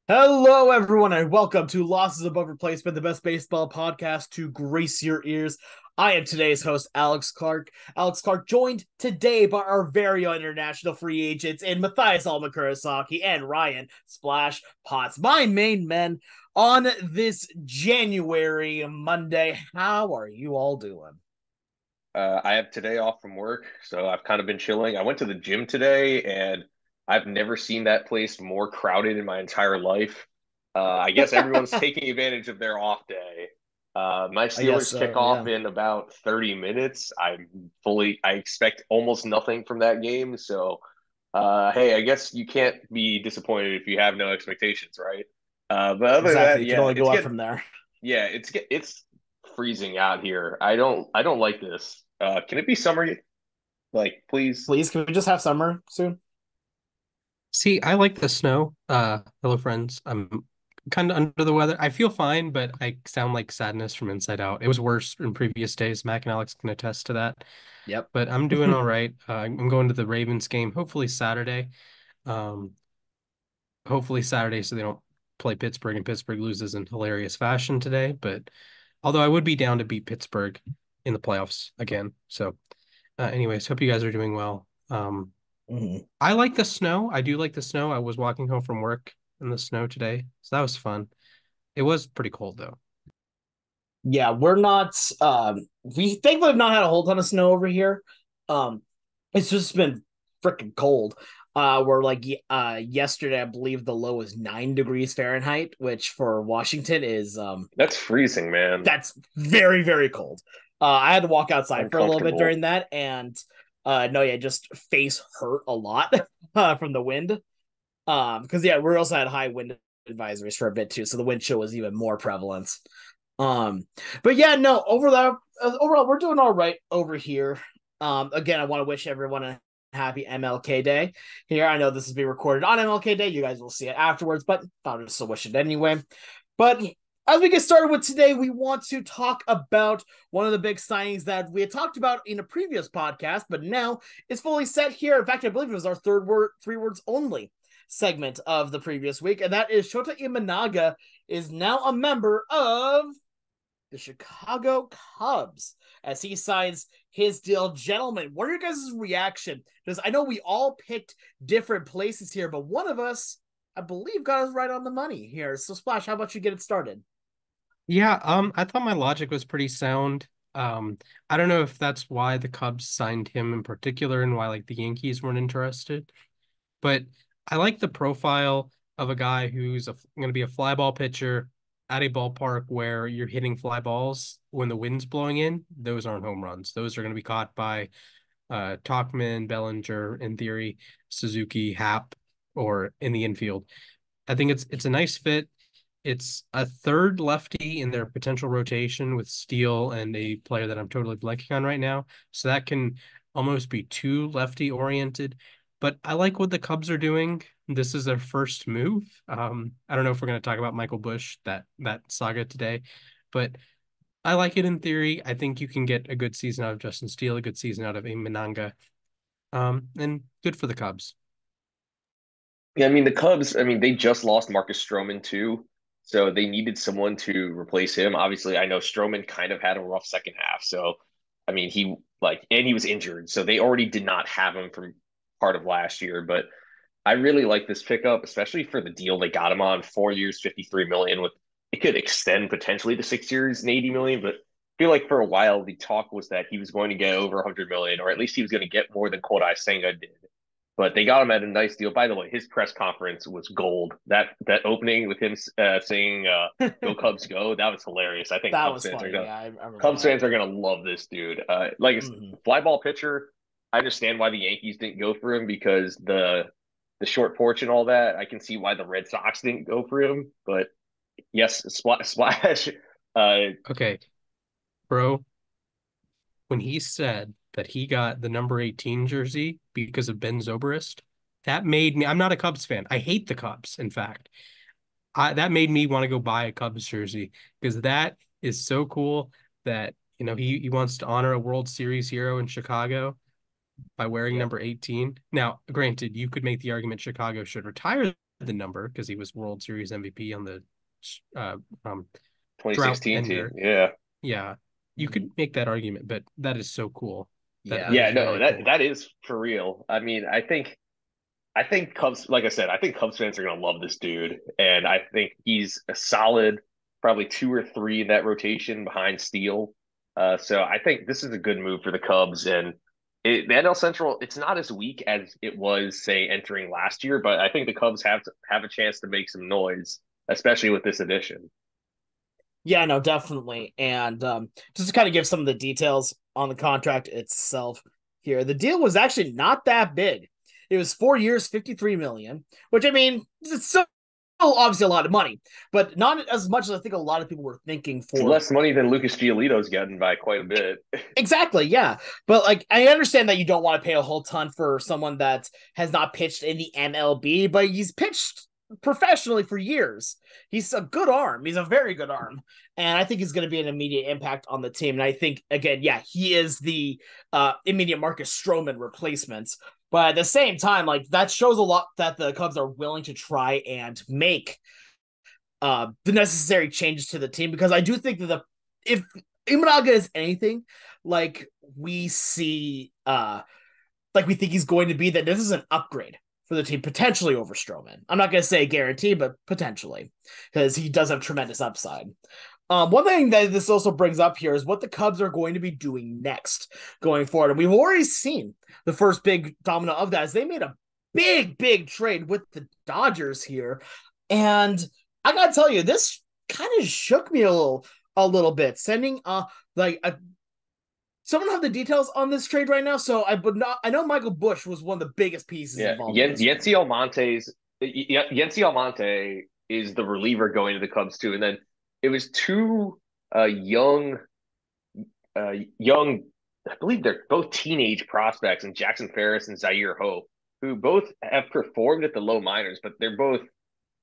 Hello, everyone, and welcome to Losses Above Replacement, the best baseball podcast to grace your ears. I am today's host, Alex Clark. Alex Clark, joined today by our very own international free agents in Mathias Almakurasaki and Ryan Splash Potts, my main men on this January Monday. How are you all doing? I have today off from work, so I've kind of been chilling. I went to the gym today, and I've never seen that place more crowded in my entire life. I guess everyone's taking advantage of their off day. My I guess Steelers kick so, off yeah. in about 30 minutes. I expect almost nothing from that game. So, hey, I guess you can't be disappointed if you have no expectations, right? But other than Exactly. that, You can yeah, only go up from there. it's freezing out here. I don't like this. Can it be summer? Like, please. Please, can we just have summer soon? See, I like the snow. Hello friends. I'm kind of under the weather. I feel fine, but I sound like sadness from inside out. It was worse in previous days. Mac and Alex can attest to that. Yep. But I'm doing all right. I'm going to the Ravens game, hopefully Saturday. Um, hopefully Saturday so they don't play Pittsburgh and Pittsburgh loses in hilarious fashion today. But although I would be down to beat Pittsburgh in the playoffs again. So, anyways, hope you guys are doing well. Mhm. I like the snow. I do like the snow. I was walking home from work in the snow today, so that was fun. It was pretty cold though. Yeah, we're not we thankfully have not had a whole ton of snow over here. Um it's just been freaking cold. We're like yesterday I believe the low was 9 degrees Fahrenheit, which for Washington is That's freezing, man. that's very, very cold. I had to walk outside for a little bit Uncomfortable. during that, and no, yeah, just face hurt a lot from the wind. Because yeah, we also had high wind advisories for a bit too, so the wind chill was even more prevalent. Um, but yeah, no, overall, we're doing all right over here. Again, I want to wish everyone a happy MLK Day. Here, I know this is being recorded on MLK Day. You guys will see it afterwards, but I'll just wish it anyway. But as we get started with today, we want to talk about one of the big signings that we had talked about in a previous podcast, but now it's fully set here. In fact, I believe it was our third word, three words only segment of the previous week, and that is Shota Imanaga is now a member of the Chicago Cubs as he signs his deal. Gentlemen, what are your guys' reaction? Because I know we all picked different places here, but one of us, I believe, got us right on the money here. So, Splash, how about you get it started? Yeah, I thought my logic was pretty sound. I don't know if that's why the Cubs signed him in particular and why like the Yankees weren't interested, but I like the profile of a guy who's going to be a fly ball pitcher at a ballpark where you're hitting fly balls when the wind's blowing in. Those aren't home runs. Those are going to be caught by Talkman, Bellinger, in theory, Suzuki, Hap, or in the infield. I think it's a nice fit. It's a third lefty in their potential rotation with Steele and a player that I'm totally blanking on right now. So that can almost be two lefty oriented. But I like what the Cubs are doing. This is their first move. I don't know if we're going to talk about Michael Bush, that saga today, but I like it in theory. I think you can get a good season out of Justin Steele, a good season out of Imananga, and good for the Cubs. Yeah, I mean the Cubs. I mean they just lost Marcus Stroman too, so they needed someone to replace him. Obviously, I know Stroman kind of had a rough second half, so I mean and he was injured, so they already did not have him from part of last year. But I really like this pickup, especially for the deal they got him on 4 years, 53 million. With it could extend potentially to 6 years and 80 million, but I feel like for a while the talk was that he was going to get over 100 million, or at least he was going to get more than Kodai Senga did. But they got him at a nice deal. By the way, his press conference was gold. That opening with him saying "Go That Cubs, go!" That was hilarious. I think was funny. Yeah, I remember Cubs that. fans are gonna love this dude. Like Mm-hmm. fly ball pitcher. I understand why the Yankees didn't go for him because the short porch and all that. I can see why the Red Sox didn't go for him. But yes, Splash. Okay, bro, when he said that he got the number 18 jersey because of Ben Zobrist, that made me, I'm not a Cubs fan. I hate the Cubs, in fact. That made me want to go buy a Cubs jersey because that is so cool that, he wants to honor a World Series hero in Chicago by wearing Yep. number 18. Now, granted, you could make the argument Chicago should retire the number because he was World Series MVP on the uh, um, drought 2016 team. ender. Yeah. Yeah, you could Mhm. make that argument, but that is so cool. Yeah. That Yeah, is no, very that cool. that is for real. I mean, I think Cubs, like I said, I think Cubs fans are gonna love this dude, and I think he's a solid, probably two or three in that rotation behind Steele. So I think this is a good move for the Cubs, and the NL Central, it's not as weak as it was, say, entering last year, but I think the Cubs have a chance to make some noise, especially with this addition. Yeah, no, definitely. And just to kind of give some of the details on the contract itself here, the deal was actually not that big. It was 4 years, 53 million, which I mean, it's still obviously a lot of money, but not as much as I think a lot of people were thinking It's for. less money than Lucas Giolito's getting by quite a bit. Exactly, yeah. But like I understand that you don't want to pay a whole ton for someone that has not pitched in the MLB, but he's pitched professionally for years. He's a good arm. He's a very good arm. And I think he's going to be an immediate impact on the team. And I think again, yeah, he is the immediate Marcus Stroman replacement. But at the same time, like that shows a lot that the Cubs are willing to try and make the necessary changes to the team because I do think that the if Imanaga is anything like we see like we think he's going to be, that this is an upgrade for the team potentially over Stroman. I'm not going to say guarantee, but potentially because he does have tremendous upside. One thing that this also brings up here is what the Cubs are going to be doing next going forward. And we've already seen the first big domino of that as they made a big trade with the Dodgers here. And I gotta tell you, this kind of shook me a little bit. Sending like a someone have the details on this trade right now. So I would not. I know Michael Bush was one of the biggest pieces Yeah, involved in this one. Yency Almonte is the reliever going to the Cubs too, and then it was two young young, I believe they're both teenage prospects, and Jackson Ferris and Zaire Hope, who both have performed at the low minors, but they're both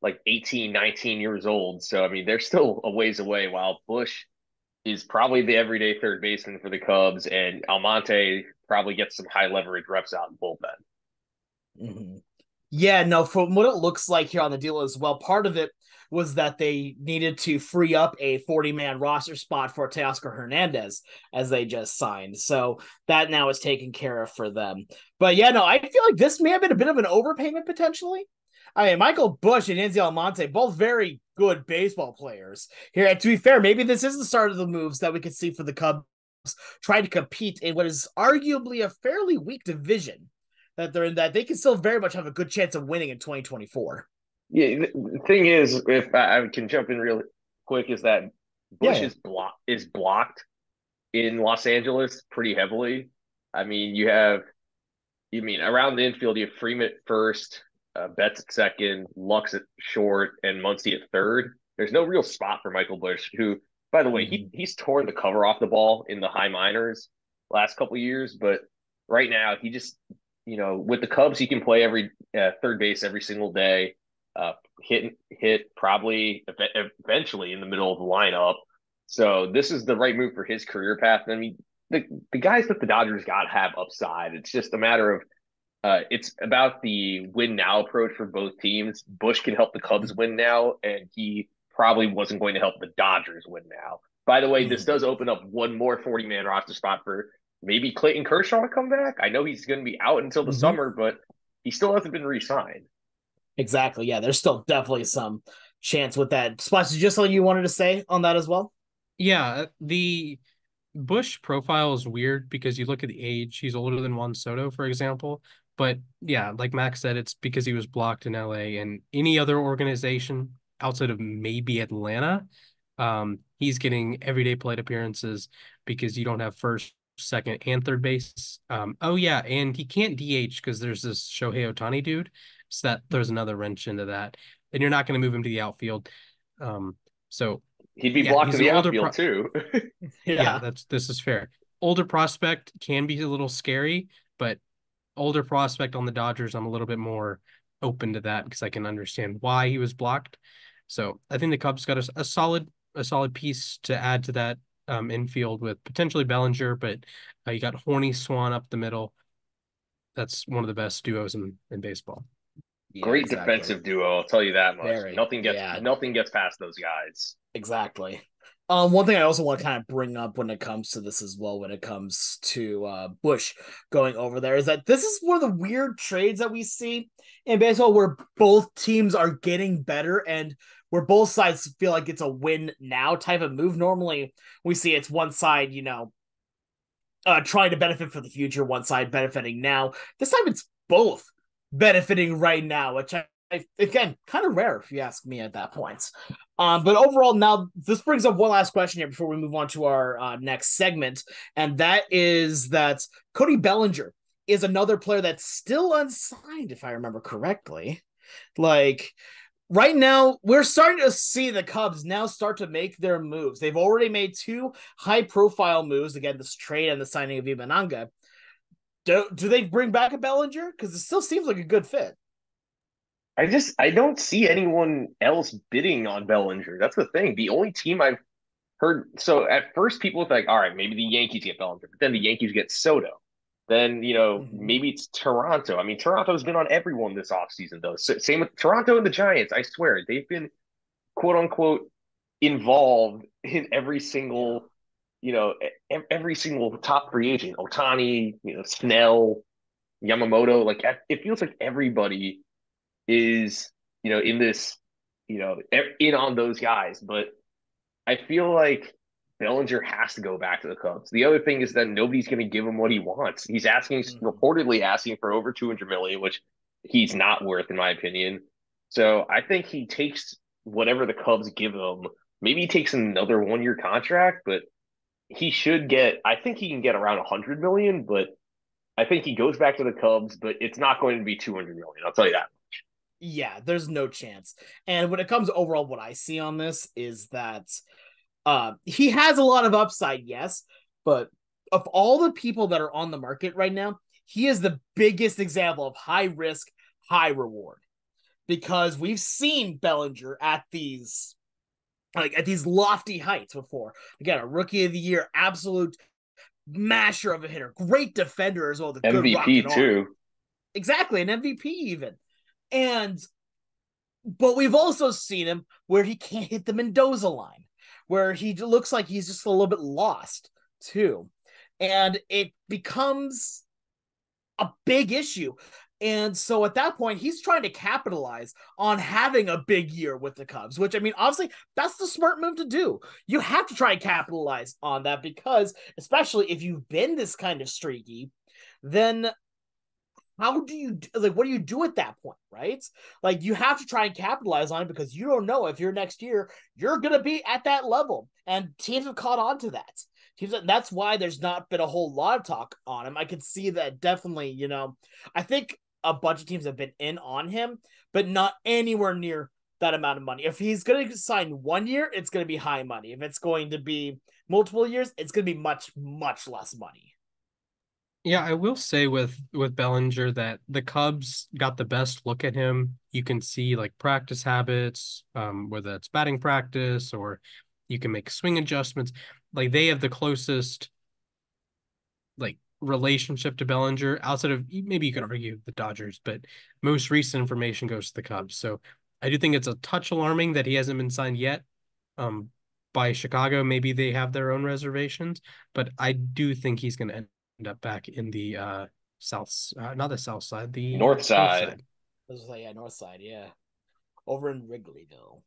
like 18, 19 years old. So I mean, they're still a ways away. While Bush is probably the everyday third baseman for the Cubs, and Almonte probably gets some high leverage reps out in bullpen. Mm-hmm. Yeah, no, from what it looks like here on the deal as well, part of it was that they needed to free up a 40-man roster spot for Teoscar Hernandez as they just signed. So that now is taken care of for them. But yeah, no, I feel like this may have been a bit of an overpayment potentially. I mean, Michael Bush and Enzi Almonte, both very good baseball players. Here, and to be fair, maybe this is the start of the moves that we could see for the Cubs trying to compete in what is arguably a fairly weak division that they're in, that they can still very much have a good chance of winning in 2024. Yeah, the thing is, if I can jump in real quick, is that Yeah, Bush yeah. is blocked in Los Angeles pretty heavily. I mean, you mean around the infield, you have Freeman at first, Betts at second, Lux at short, and Muncy at third. There's no real spot for Michael Bush, who, by the way, Mm-hmm. he's torn the cover off the ball in the high minors last couple of years, but right now he just, with the Cubs, he can play every third base every single day, hit probably eventually in the middle of the lineup. So this is the right move for his career path. I mean, the guys that the Dodgers got have upside. It's just a matter of it's about the win now approach for both teams. Bush can help the Cubs win now, and he probably wasn't going to help the Dodgers win now. By the way, this Mm-hmm. does open up one more 40-man roster spot for maybe Clayton Kershaw to come back. I know he's going to be out until the Mm-hmm. summer, but he still hasn't been re-signed. Exactly. Yeah, there's still definitely some chance with that. Splash, is just something you wanted to say on that as well? Yeah, the Bush profile is weird because you look at the age, he's older than Juan Soto, for example. But yeah, like Max said, it's because he was blocked in LA and any other organization outside of maybe Atlanta. He's getting everyday plate appearances because you don't have first, second, and third base. Oh yeah, and he can't DH because there's this Shohei Ohtani dude. So that throws another wrench into that. And you're not going to move him to the outfield. Um, so He'd be yeah, blocked he's in an the older outfield too. yeah, Yeah. this is fair. Older prospect can be a little scary, but older prospect on the Dodgers, I'm a little bit more open to that because I can understand why he was blocked. So I think the Cubs got a solid piece to add to that infield with potentially Bellinger, but you got Horny Swan up the middle. That's one of the best duos in baseball. Yeah, Great exactly. defensive duo, I'll tell you that much. Very. Yeah, Nothing gets past those guys. exactly. One thing I also want to kind of bring up when it comes to this as well, when it comes to Bush going over there, is that this is one of the weird trades that we see in baseball where both teams are getting better and where both sides feel like it's a win now type of move. Normally, we see it's one side, trying to benefit for the future, one side benefiting now. This time it's both benefiting right now, which again, kind of rare if you ask me at that point. But overall, now this brings up one last question here before we move on to our next segment, and that is that Cody Bellinger is another player that's still unsigned, if I remember correctly. Like, right now, we're starting to see the Cubs now start to make their moves. They've already made two high-profile moves, again, this trade and the signing of Imanaga. Do they bring back a Bellinger? Because it still seems like a good fit. I don't see anyone else bidding on Bellinger. That's the thing. The only team I've heard, so at first people were like, all right, maybe the Yankees get Bellinger, but then the Yankees get Soto. Then, Mm-hmm. maybe it's Toronto. I mean, Toronto's been on everyone this offseason, though. So, same with Toronto and the Giants. I swear, they've been quote unquote involved in every Yeah. single, every single top free agent. Otani, Snell, Yamamoto. Like, it feels like everybody is, in this, in on those guys. But I feel like Bellinger has to go back to the Cubs. The other thing is that nobody's going to give him what he wants. He's Mm-hmm. reportedly asking for over 200 million, which he's not worth, in my opinion. So I think he takes whatever the Cubs give him. Maybe he takes another 1 year contract, but he should get. I think he can get around 100 million, but I think he goes back to the Cubs, but it's not going to be 200 million. I'll tell you that. Yeah, there's no chance. And when it comes to overall, what I see on this is that he has a lot of upside, yes, but of all the people that are on the market right now, he is the biggest example of high risk, high reward. Because we've seen Bellinger at these lofty heights before. Again, a rookie of the year, absolute masher of a hitter, great defender as well, with a good MVP rocking arm. too. Exactly, an MVP even. And but we've also seen him where he can't hit the Mendoza line, where he looks like he's just a little bit lost too. And it becomes a big issue. And so at that point, he's trying to capitalize on having a big year with the Cubs, which I mean, obviously, that's the smart move to do. You have to try and capitalize on that because, especially if you've been this kind of streaky, then how do you what do you do at that point, right? Like you have to try and capitalize on it because you don't know if you're next year you're gonna be at that level, and teams have caught on to that. That's why there's not been a whole lot of talk on him. I can see that definitely. I think a bunch of teams have been in on him, but not anywhere near that amount of money. If he's going to sign 1 year, it's going to be high money. If it's going to be multiple years, it's going to be much, much less money. Yeah, I will say with Bellinger that the Cubs got the best look at him. You can see like practice habits, whether it's batting practice or you can make swing adjustments. Like they have the closest like relationship to Bellinger outside of maybe you could argue the Dodgers, but most recent information goes to the Cubs. So I do think it's a touch alarming that he hasn't been signed yet. Um, by Chicago, maybe they have their own reservations, but I do think he's going to end up back in the south, not the south side, the North north side. side. Yeah, north side, yeah, over in Wrigleyville.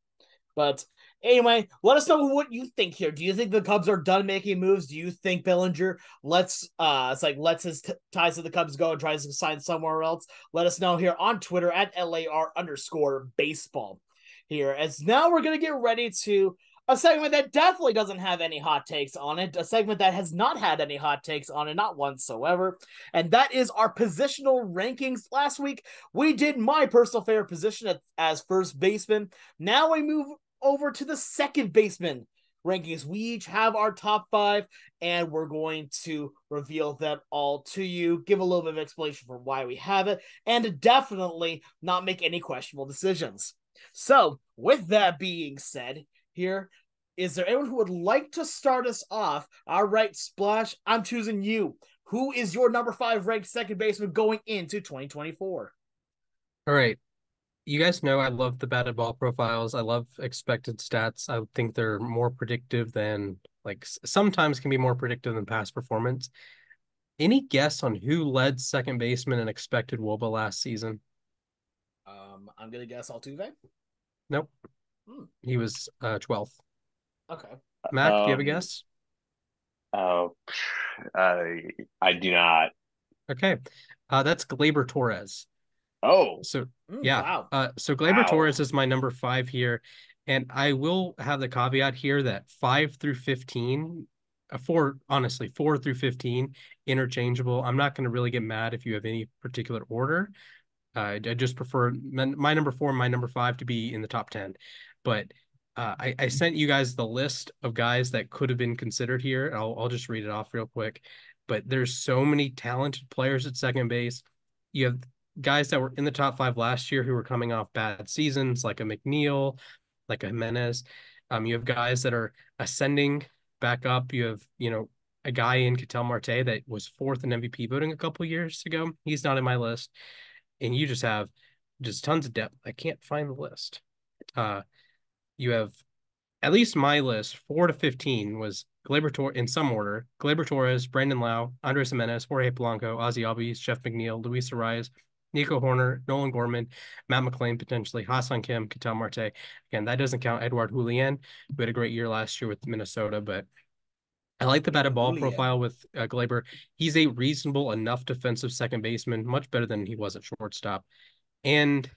But anyway, let us know what you think here. Do you think the Cubs are done making moves? Do you think Bellinger lets his ties to the Cubs go and tries to sign somewhere else? Let us know here on Twitter at LAR_baseball. Here, as now we're gonna get ready to a segment that definitely doesn't have any hot takes on it, a segment that has not had any hot takes on it, not whatsoever, and that is our positional rankings. Last week, we did my personal favorite position as first baseman. Now we move over to the second baseman rankings. We each have our top five, and we're going to reveal them all to you, give a little bit of explanation for why we have it, and definitely not make any questionable decisions. So, with that being said, here, is there anyone who would like to start us off? All right, Splash, I'm choosing you. Who is your number 5 ranked second baseman going into 2024? All right. You guys know I love the batted ball profiles. I love expected stats. I think they're more predictive than like sometimes can be more predictive than past performance. Any guess on who led second baseman in expected WOBA last season? I'm gonna guess Altuve. Nope. Hmm. He was 12th. Okay. Mac, do you have a Um, guess? uh, I do not. Okay. That's Glaber Torres. Oh, So yeah. Wow. So Glaber wow. Torres is my number 5 here. And I will have the caveat here that 5 through 15, honestly, 4 through 15, interchangeable. I'm not going to really get mad if you have any particular order. I just prefer my number 4 and my number 5 to be in the top 10. But I sent you guys the list of guys that could have been considered here. I'll just read it off real quick. But there's so many talented players at second base. You have guys that were in the top 5 last year who were coming off bad seasons, like a McNeil, like a Jimenez. You have guys that are ascending back up. You have, a guy in Ketel Marte that was 4th in MVP voting a couple years ago. He's not in my list, and you just have just tons of depth. I can't find the list. You have at least my list 4 to 15 was Gleyber Torres in some order: Gleyber Torres, Brandon Lau, Andres Jimenez, Jorge Polanco, Ozzy Albies, Jeff McNeil, Luis Arias, Nico Horner, Nolan Gorman, Matt McLean potentially, Hassan Kim, Ketel Marte. Again, that doesn't count Edward Julian, who had a great year last year with Minnesota, but I like the batted ball profile Julian. with Gleyber. He's a reasonable enough defensive second baseman, much better than he was at shortstop. And,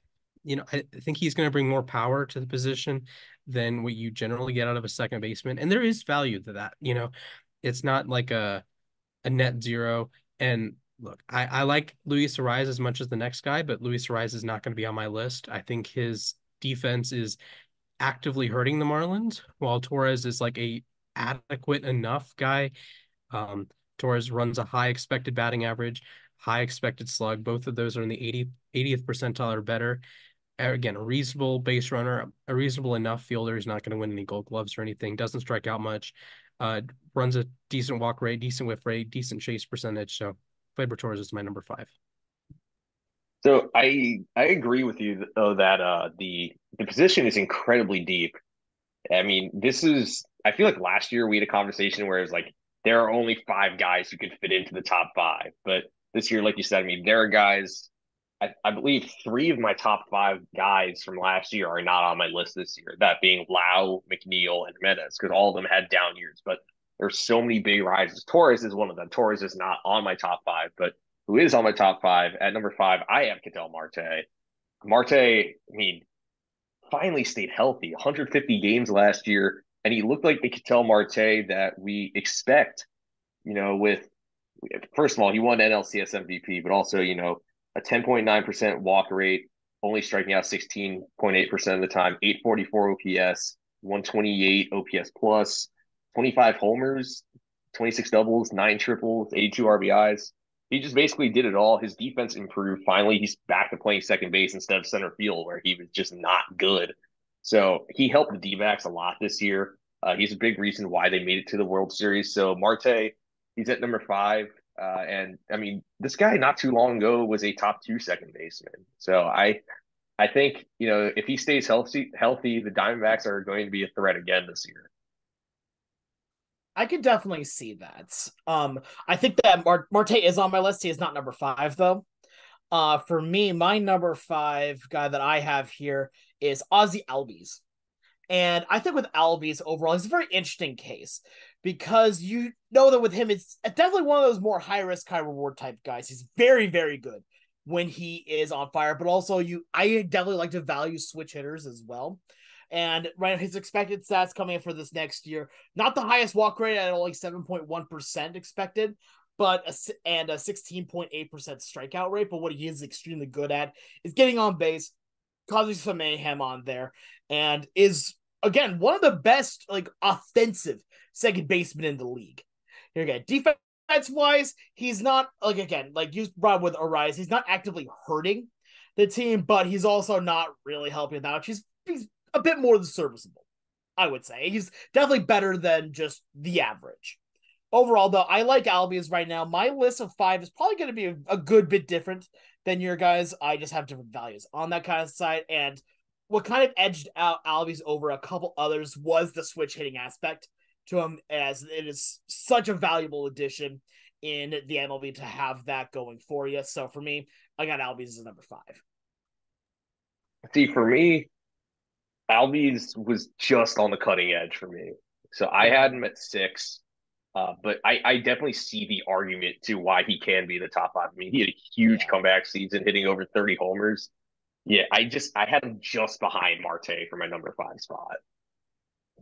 I think he's going to bring more power to the position than what you generally get out of a second baseman. And there is value to that. It's not like a net zero. And look, I like Luis Arias as much as the next guy, but Luis Arias is not going to be on my list. I think his defense is actively hurting the Marlins, while Torres is like a adequate enough guy. Um, Torres runs a high expected batting average, high expected slug. Both of those are in the 80th percentile or better. Again, a reasonable base runner, a reasonable enough fielder. He's not going to win any gold gloves or anything. Doesn't strike out much. Runs a decent walk rate, decent whiff rate, decent chase percentage. So Faber Torres is my number 5. So I agree with you though that the position is incredibly deep. I mean, this is I feel like last year we had a conversation where it was like there are only 5 guys who could fit into the top 5. But this year, like you said, I mean, there are guys I believe 3 of my top 5 guys from last year are not on my list this year. That being Lau, McNeil, and Jimenez, because all of them had down years. But there's so many big rises. Torres is one of them. Torres is not on my top 5, but who is on my top 5? At number 5, I have Ketel Marte. Marte, I mean, finally stayed healthy. 150 games last year, and he looked like the Ketel Marte that we expect. With first of all, he won NLCS MVP, but also a 10.9% walk rate, only striking out 16.8% of the time, 844 OPS, 128 OPS plus, 25 homers, 26 doubles, 9 triples, 82 RBIs. He just basically did it all. His defense improved. Finally, he's back to playing second base instead of center field, where he was just not good. So he helped the D-backs a lot this year. He's a big reason why they made it to the World Series. So Marte, he's at number 5. And I mean, this guy not too long ago was a top 2 second baseman. So I think if he stays healthy, the Diamondbacks are going to be a threat again this year. I could definitely see that. I think that Marte is on my list. He is not number 5 though. For me, my number 5 guy that I have here is Ozzy Albies. And I think with Albies overall, he's a very interesting case because you know that with him, it's definitely one of those more high risk, high reward type guys. He's very, very good when he is on fire, but also I definitely like to value switch hitters as well. And right now, his expected stats coming in for this next year, not the highest walk rate at only 7.1% expected, but a 16.8% strikeout rate. But what he is extremely good at is getting on base, causing some mayhem on there, and is again one of the best like offensive second baseman in the league. Here again, defense wise, he's not like you brought with Arias, he's not actively hurting the team, but he's also not really helping out. He's a bit more than serviceable, I would say. He's definitely better than just the average. Overall, though, I like Albies right now. My list of 5 is probably going to be a good bit different than your guys. I just have different values on that kind of side. And what kind of edged out Albies over a couple others was the switch hitting aspect to him, as it is such a valuable addition in the MLB to have that going for you. So for me, I got Albies as number 5. See, for me, Albies was just on the cutting edge for me. So I had him at 6. But I definitely see the argument to why he can be the top 5. I mean, he had a huge Yeah. comeback season, hitting over 30 homers. Yeah, I had him just behind Marte for my number 5 spot.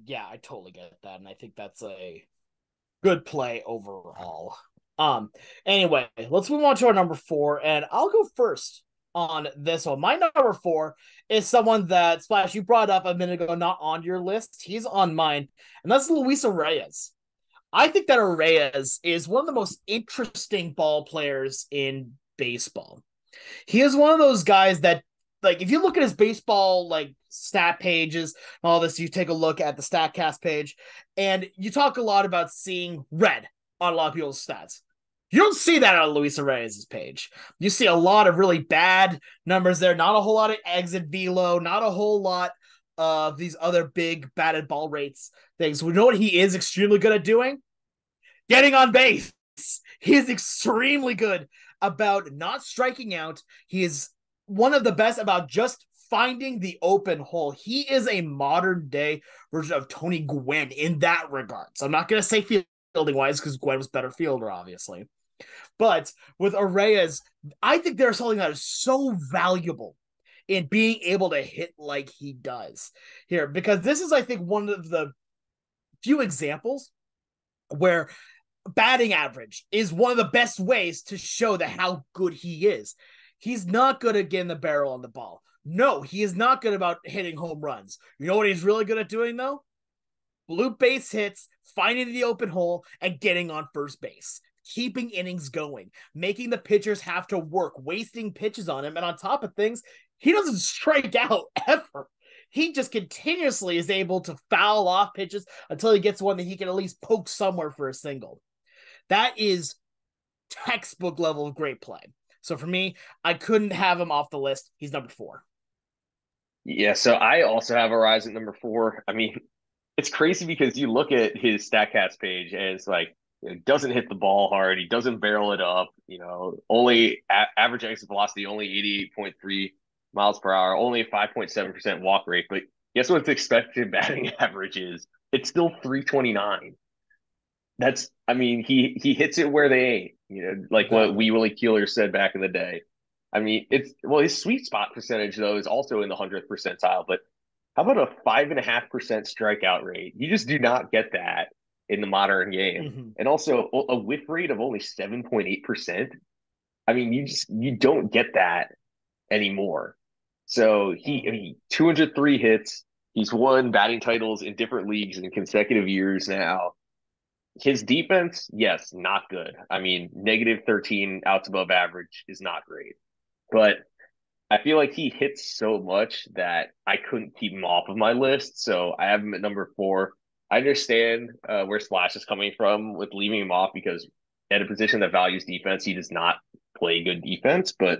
Yeah, I totally get that. And I think that's a good play overall. Anyway, let's move on to our number 4, and I'll go first on this one. My number 4 is someone that Splash you brought up a minute ago, not on your list. He's on mine, and that's Luis Reyes. I think that Reyes is one of the most interesting ball players in baseball. He is one of those guys that, like, if you look at his baseball like stat pages and all this, you take a look at the Statcast page, and you talk a lot about seeing red on a lot of people's stats. You don't see that on Luis Reyes' page. You see a lot of really bad numbers there, not a whole lot of exit velo, not a whole lot of these other big batted ball rates things. We know what he is extremely good at doing? Getting on base. He is extremely good about not striking out. He is one of the best about just finding the open hole. He is a modern day version of Tony Gwynn in that regard. So I'm not going to say fielding wise because Gwynn was better fielder, obviously. But with Arraez, I think there's something that is so valuable in being able to hit like he does here, because this is, I think, one of the few examples where batting average is one of the best ways to show that how good he is. He's not good at getting the barrel on the ball. No, he is not good about hitting home runs. You know what he's really good at doing, though? Blue base hits, finding the open hole, and getting on first base. Keeping innings going, making the pitchers have to work, wasting pitches on him. And on top of things, he doesn't strike out ever. He just continuously is able to foul off pitches until he gets one that he can at least poke somewhere for a single. That is textbook level of great play. So for me, I couldn't have him off the list. He's number 4. Yeah, so I also have Arraez at number 4. I mean, it's crazy because you look at his Statcast page and it's like, he doesn't hit the ball hard. He doesn't barrel it up. Only average exit velocity, only 88.3 miles per hour, only a 5.7% walk rate. But guess what its expected batting average is? It's still 329. I mean, he hits it where they ain't, like what Exactly. Wee Willie Keeler said back in the day. I mean, his sweet spot percentage though is also in the 100th percentile. But how about a 5.5% strikeout rate? You just do not get that in the modern game, Mm-hmm. and also a whiff rate of only 7.8%. I mean, you don't get that anymore. So Mm-hmm. 203 hits. He's won batting titles in different leagues in consecutive years now. His defense, yes, not good. I mean, negative 13 outs above average is not great. But I feel like he hits so much that I couldn't keep him off of my list. So I have him at number 4. I understand where Splash is coming from with leaving him off because at a position that values defense, he does not play good defense. But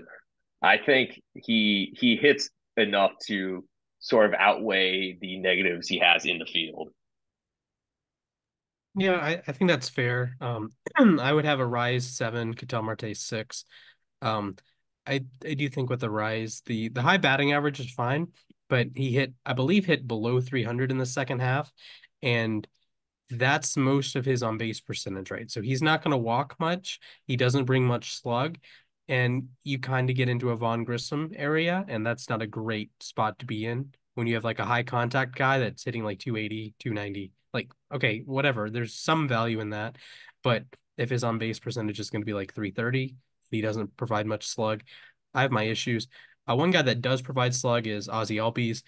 I think he hits enough to sort of outweigh the negatives he has in the field. Yeah, I think that's fair. I would have a Rise 7, Ketel Marte 6. Um, I do think with the Rise, the high batting average is fine, but I believe hit below 300 in the second half, and that's most of his on base percentage, right? So he's not going to walk much. He doesn't bring much slug, and you kind of get into a Von Grissom area, and that's not a great spot to be in when you have like a high contact guy that's hitting like 280, 290. Like, okay, whatever. There's some value in that, but if his on base percentage is going to be like 330, he doesn't provide much slug. I have my issues. One guy that does provide slug is Ozzy Albies.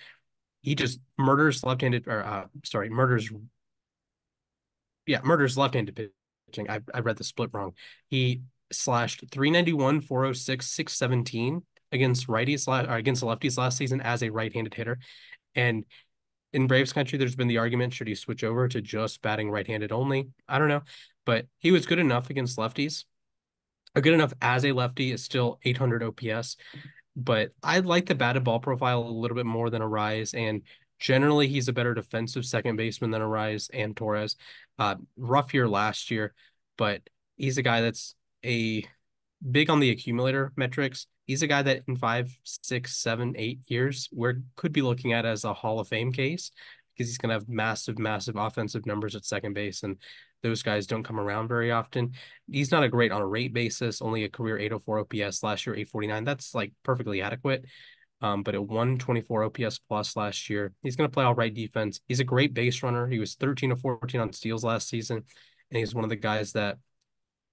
He just murders left-handed, or murders left-handed pitching. I read the split wrong. He slashed 391, 406, 617 against righties or against lefties last season as a right-handed hitter. And in Braves country, there's been the argument, should he switch over to just batting right-handed only? I don't know. But he was good enough against lefties. good enough as a lefty is still 800 OPS, but I like the batted ball profile a little bit more than Arise, and generally he's a better defensive second baseman than Arise and Torres. Rough year last year, but he's a guy that's a big on the accumulator metrics. He's a guy that in 5, 6, 7, 8 years we're could be looking at as a Hall of Fame case because he's going to have massive, massive offensive numbers at second base, and those guys don't come around very often. He's not a great on a rate basis, only a career 804 OPS last year, 849. That's like perfectly adequate. But at 124 OPS plus last year, he's going to play all right defense. He's a great base runner. He was 13 of 14 on steals last season, and he's one of the guys that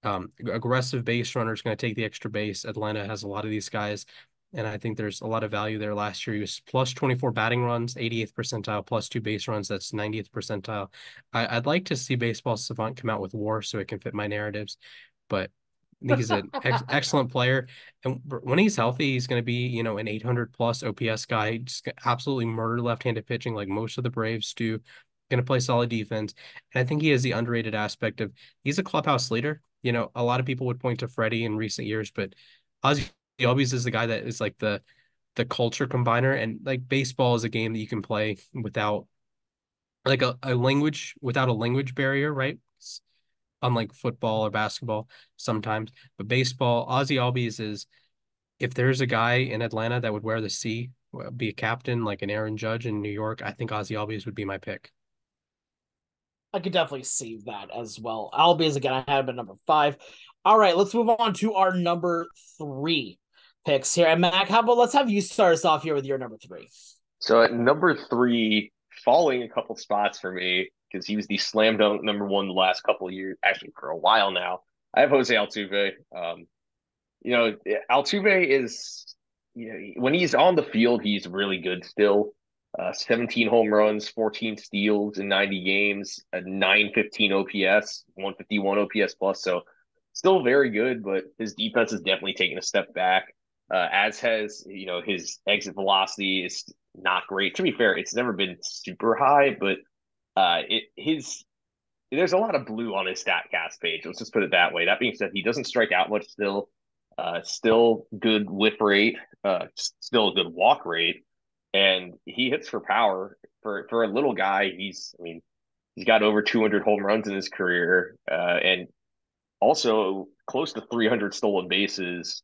aggressive base runner is going to take the extra base. Atlanta has a lot of these guys, and I think there's a lot of value there. Last year, he was plus 24 batting runs, 88th percentile, plus 2 base runs. That's 90th percentile. I'd like to see Baseball Savant come out with WAR so it can fit my narratives, but I think he's an excellent player. And when he's healthy, he's going to be, an 800 plus OPS guy, just absolutely murder left-handed pitching like most of the Braves do. Going to play solid defense. And I think he has the underrated aspect of he's a clubhouse leader. A lot of people would point to Freddie in recent years, but Ozzy Albies is the guy that is like the culture combiner. And like baseball is a game that you can play without like a language, without a language barrier, right? Unlike football or basketball sometimes. But baseball, Ozzy Albies is, if there's a guy in Atlanta that would wear the C, be a captain like an Aaron Judge in New York, I think Ozzy Albies would be my pick. I could definitely see that as well. Albies, again, I had him at number 5. All right, let's move on to our number 3 picks here. And Mac, how about let's have you start us off here with your number 3. So at number 3, falling a couple spots for me because he was the slam dunk number 1 the last couple of years, actually for a while now. I have Jose Altuve. Altuve is, when he's on the field, he's really good still. 17 home runs, 14 steals in 90 games, a 915 OPS, 151 OPS plus. So still very good, but his defense has definitely taken a step back. As has, his exit velocity is not great. To be fair, it's never been super high, but there's a lot of blue on his StatCast page. Let's just put it that way. That being said, he doesn't strike out much still. Still good whip rate, still a good walk rate, and he hits for power. For a little guy, he's got over 200 home runs in his career, and also close to 300 stolen bases.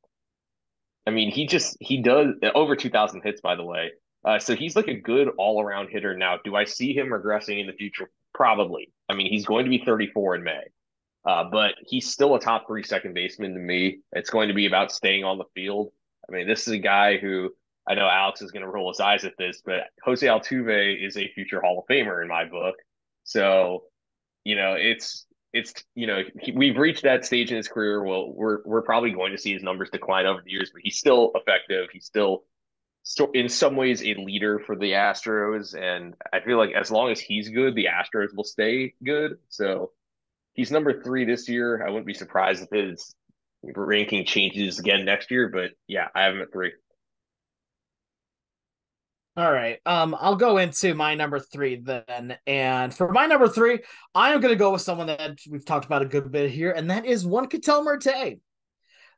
He does over 2,000 hits, by the way. So he's like a good all around hitter. Now, do I see him regressing in the future? Probably. He's going to be 34 in May. But he's still a top 3 second baseman to me. It's going to be about staying on the field. This is a guy who, I know Alex is going to roll his eyes at this, but Jose Altuve is a future Hall of Famer in my book. So, we've reached that stage in his career. Well, we're probably going to see his numbers decline over the years, but he's still effective. He's still in some ways a leader for the Astros, and I feel like as long as he's good, the Astros will stay good. So he's number 3 this year. I wouldn't be surprised if his ranking changes again next year, but yeah, I have him at 3. All right. I'll go into my number 3 then. And for my number 3, I am gonna go with someone that we've talked about a good bit here, and that is one Ketel Marte.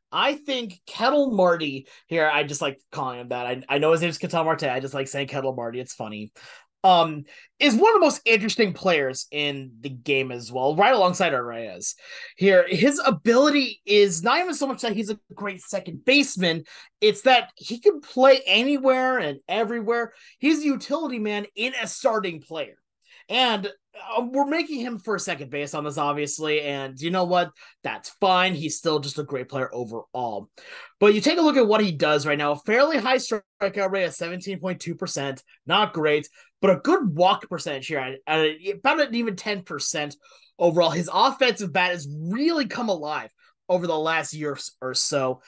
I think Kettle Marty here. I just like calling him that. I know his name's Ketel Marte. I just like saying Kettle Marty. It's funny. Is one of the most interesting players in the game as well, right alongside Reyes. Here, his ability is not even so much that he's a great second baseman, it's that he can play anywhere and everywhere. He's a utility man in a starting player. And we're making him for second base on this, obviously. And you know what? That's fine. He's still just a great player overall. But you take a look at what he does right now. A fairly high strikeout rate of 17.2%. Not great, but a good walk percentage here at about an even 10% overall. His offensive bat has really come alive over the last year or so.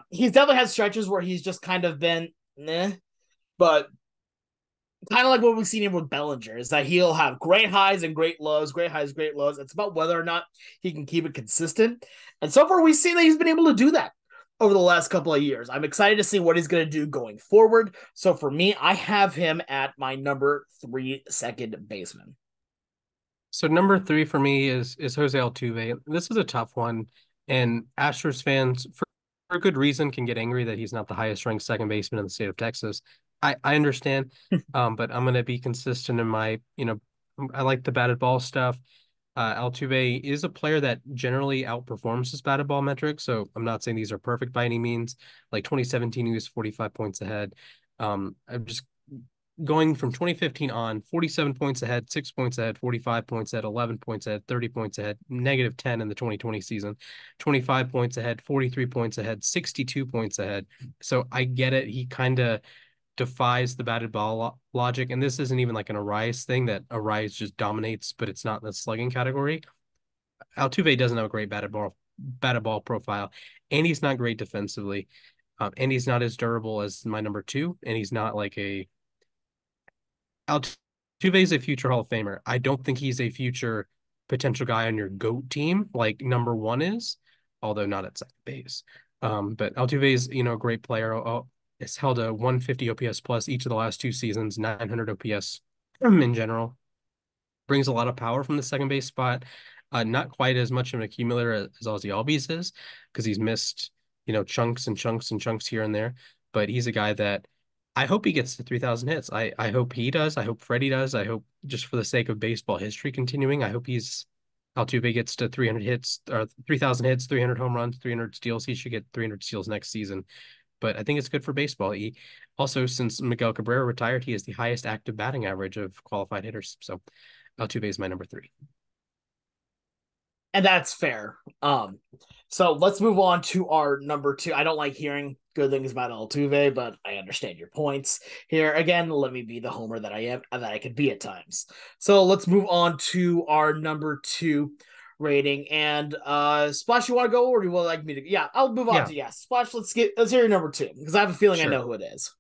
He's definitely had stretches where he's just kind of been, but kind of like what we've seen him with Bellinger, is that he'll have great highs and great lows, great highs, great lows. It's about whether or not he can keep it consistent. And so far, we've seen that he's been able to do that over the last couple of years. I'm excited to see what he's going to do going forward. So for me, I have him at my number 3 second baseman. So number 3 for me is Jose Altuve. This is a tough one. And Astros fans, for a good reason, can get angry that he's not the highest ranked second baseman in the state of Texas. I understand, but I'm going to be consistent in my, I like the batted ball stuff. Altuve is a player that generally outperforms his batted ball metrics. So I'm not saying these are perfect by any means. Like 2017, he was 45 points ahead. I'm just going from 2015 on, 47 points ahead, 6 points ahead, 45 points ahead, 11 points ahead, 30 points ahead, -10 in the 2020 season, 25 points ahead, 43 points ahead, 62 points ahead. So I get it. He kind of defies the batted ball logic. And this isn't even like an Arias thing that Arias just dominates, but it's not in the slugging category. Altuve doesn't have a great batted ball profile, and he's not great defensively. And he's not as durable as my number two, and he's not like a Altuve is a future Hall of Famer. I don't think he's a future potential guy on your GOAT team like number one is, although not at second base. But Altuve is, a great player. It's held a 150 OPS plus each of the last two seasons, 900 OPS in general. Brings a lot of power from the second base spot. Not quite as much of an accumulator as Ozzy Albies is because he's missed, chunks and chunks and chunks here and there. But he's a guy that I hope he gets to 3,000 hits. I hope he does. I hope Freddie does. I hope just for the sake of baseball history continuing, I hope Altuve gets to 300 hits or 3,000 hits, 300 home runs, 300 steals. He should get 300 steals next season. But I think it's good for baseball. He also, since Miguel Cabrera retired, he has the highest active batting average of qualified hitters. So Altuve is my number three. And that's fair. So let's move on to our number two. I don't like hearing good things about Altuve, but I understand your points here. Again, let me be the homer that I am, that I could be at times. So let's move on to our number two rating. And Splash, you want to go, or do you want like me to? Yeah, I'll move on Yeah, to Splash. Let's hear your number two because I have a feeling I sure. know who it is.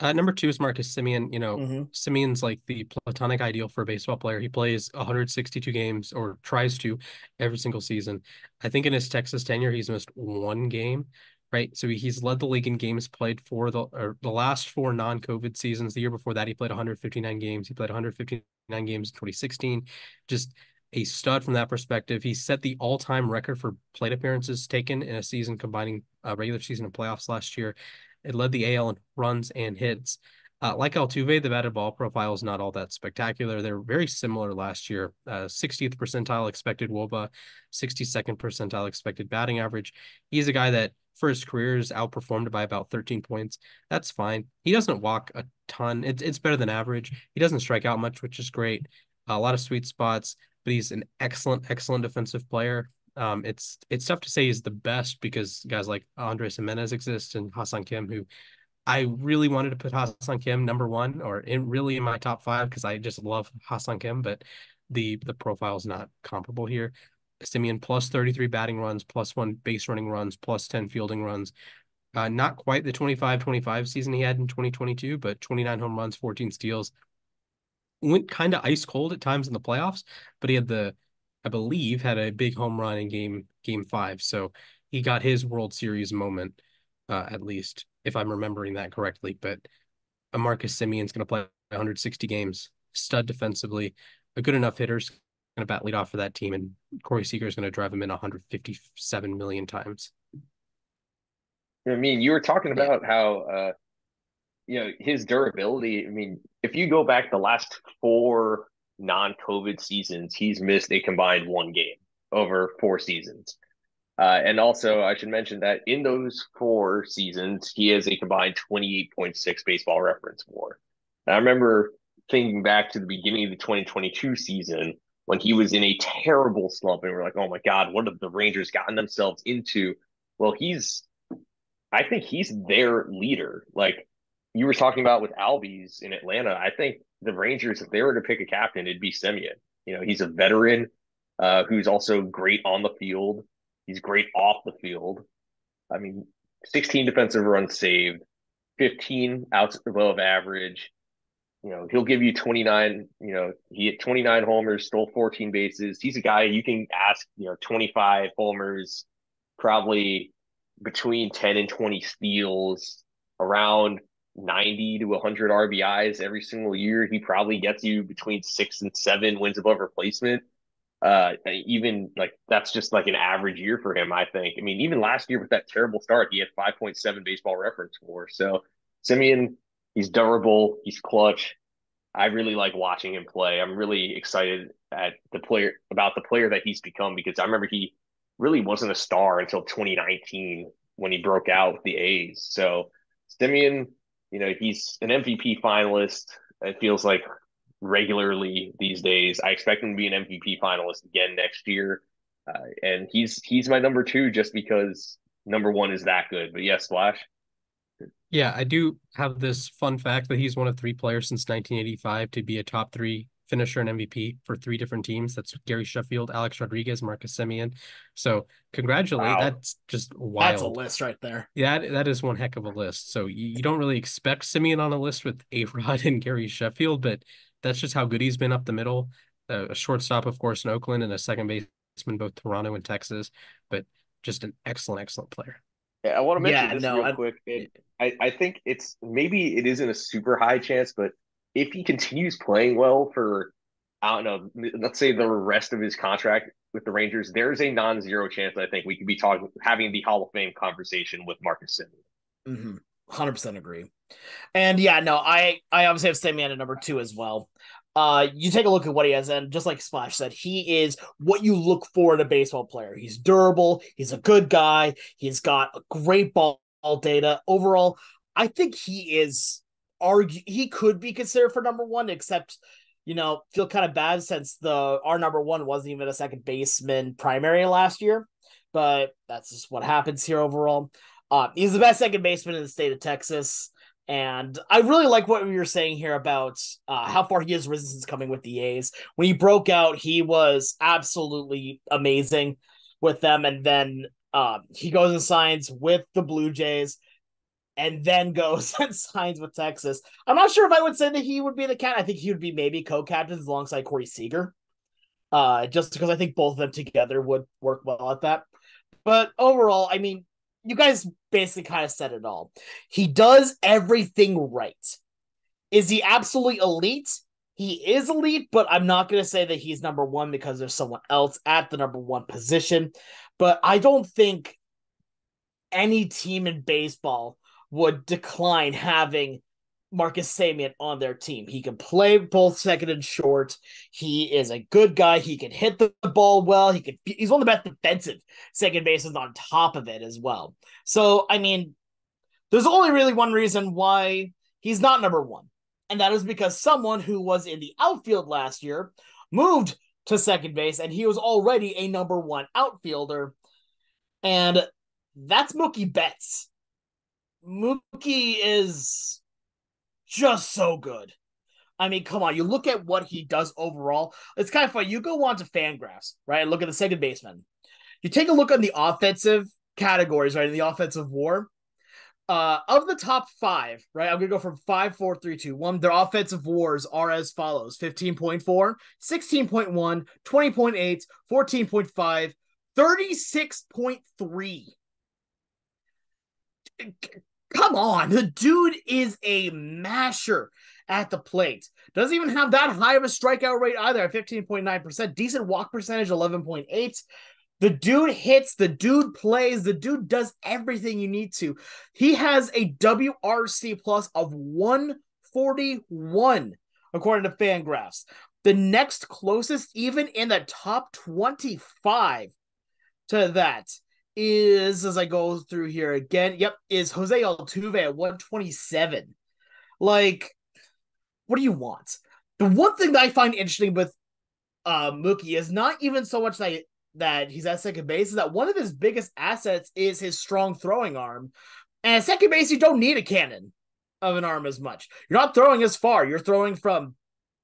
Number two is Marcus Semien. Mm-hmm. Semien's like the platonic ideal for a baseball player. He plays 162 games or tries to every single season. I think in his Texas tenure, he's missed one game, right? So he's led the league in games played for the last four non-COVID seasons. The year before that, he played 159 games. He played 159 games in 2016. Just a stud from that perspective. He set the all-time record for plate appearances taken in a season combining regular season and playoffs last year. It led the AL in runs and hits. Like Altuve, the batted ball profile is not all that spectacular. They're very similar last year. 60th percentile expected WOBA, 62nd percentile expected batting average. He's a guy that for his career is outperformed by about 13 points. That's fine. He doesn't walk a ton. It's better than average. He doesn't strike out much, which is great. A lot of sweet spots, but he's an excellent defensive player. It's tough to say he's the best because guys like Andres Jimenez exist and Ha-Seong Kim, who I really wanted to put Ha-Seong Kim number one or really in my top five because I just love Ha-Seong Kim, but the profile is not comparable here. Semien plus 33 batting runs, plus one base running runs, plus 10 fielding runs. Not quite the 25-25 season he had in 2022, but 29 home runs, 14 steals, went kind of ice cold at times in the playoffs, but he had I believe, had a big home run in game five. So he got his World Series moment, at least, if I'm remembering that correctly. But a Marcus Semien's going to play 160 games, stud defensively, a good enough hitter's going to bat lead off for that team, and Corey Seager is going to drive him in 157 million times. I mean, you were talking Yeah. about how his durability. I mean, if you go back the last four non-COVID seasons, he's missed a combined one game over four seasons. And also, I should mention that in those four seasons, he has a combined 28.6 baseball reference WAR. And I remember thinking back to the beginning of the 2022 season when he was in a terrible slump, and we're like, oh my God, what have the Rangers gotten themselves into? Well, I think he's their leader. Like you were talking about with Albies in Atlanta, I think the Rangers, if they were to pick a captain, it'd be Semien. He's a veteran who's also great on the field. He's great off the field. I mean, 16 defensive runs saved, 15 outs above average. He'll give you 29. He hit 29 homers, stole 14 bases. He's a guy you can ask, 25 homers, probably between 10 and 20 steals, around 90 to 100 RBIs every single year. He probably gets you between 6 and 7 wins above replacement. Even like that's just like an average year for him, I think. I mean, even last year with that terrible start, he had 5.7 baseball reference score. So Simeon, he's durable, he's clutch. I really like watching him play. I'm really excited at the player that he's become because I remember he really wasn't a star until 2019 when he broke out with the A's. So Simeon, he's an MVP finalist. It feels like regularly these days. I expect him to be an MVP finalist again next year. And he's my number two just because number one is that good. But yes, Splash. Yeah, I do have this fun fact that he's one of three players since 1985 to be a top three finisher and MVP for three different teams. That's Gary Sheffield, Alex Rodriguez, Marcus Semien. So congratulate. Wow. That's just That's a wild. list right there. Yeah, that is one heck of a list. So you don't really expect Simeon on a list with A-Rod and Gary Sheffield, but that's just how good he's been up the middle. A shortstop, of course, in Oakland, and a second baseman, both Toronto and Texas, but just an excellent, excellent player. Yeah, I want to mention Yeah, this no, real quick. I think maybe it isn't a super high chance, but if he continues playing well for, I don't know, let's say the rest of his contract with the Rangers, there's a non-zero chance I think we could be having the Hall of Fame conversation with Marcus Semien. 100% agree. And yeah, no, I obviously have Sandman at number 2 as well. You take a look at what he has, and just like Splash said, he is what you look for in a baseball player. He's durable, he's a good guy, he's got great ball data. Overall, I think he could be considered for number 1, except feel kind of bad since our number 1 wasn't even a second baseman primary last year. But that's just what happens here overall. He's the best second baseman in the state of Texas. And I really like what you were saying here about how far he has risen since coming with the A's. When he broke out, he was absolutely amazing with them. And then he goes and signs with the Blue Jays and then goes and signs with Texas. I'm not sure if I would say that he would be the captain. I think he would be maybe co-captains alongside Corey Seager. Just because I think both of them together would work well at that. But overall, I mean, you guys basically kind of said it all. He does everything right. Is he absolutely elite? He is elite, but I'm not going to say that he's number 1 because there's someone else at the number 1 position. But I don't think any team in baseball would decline having Marcus Semien on their team. He can play both second and short. He is a good guy. He can hit the ball well. He's one of the best defensive second basemen on top of it as well. So, I mean, there's only really one reason why he's not number 1. And that is because someone who was in the outfield last year moved to second base, and he was already a number 1 outfielder. And that's Mookie Betts. Mookie is just so good. I mean, come on. You look at what he does overall. It's kind of funny. You go on to Fangraphs, right? And look at the second baseman. You take a look on the offensive categories, right? In the offensive war. Of the top 5, right? I'm going to go from 5, 4, 3, 2, 1. Their offensive wars are as follows: 15.4, 16.1, 20.8, 14.5, 36.3. Come on, the dude is a masher at the plate. Doesn't even have that high of a strikeout rate either at 15.9%. Decent walk percentage, 11.8. The dude hits, the dude plays, the dude does everything you need to. He has a WRC plus of 141, according to Fangraphs. The next closest, even in the top 25 to that, is, as I go through here again, is Jose Altuve at 127. Like, what do you want? The one thing that I find interesting with Mookie is not even so much that he's at second base, is that one of his biggest assets is his strong throwing arm. And at second base, you don't need a cannon of an arm as much. You're not throwing as far. You're throwing from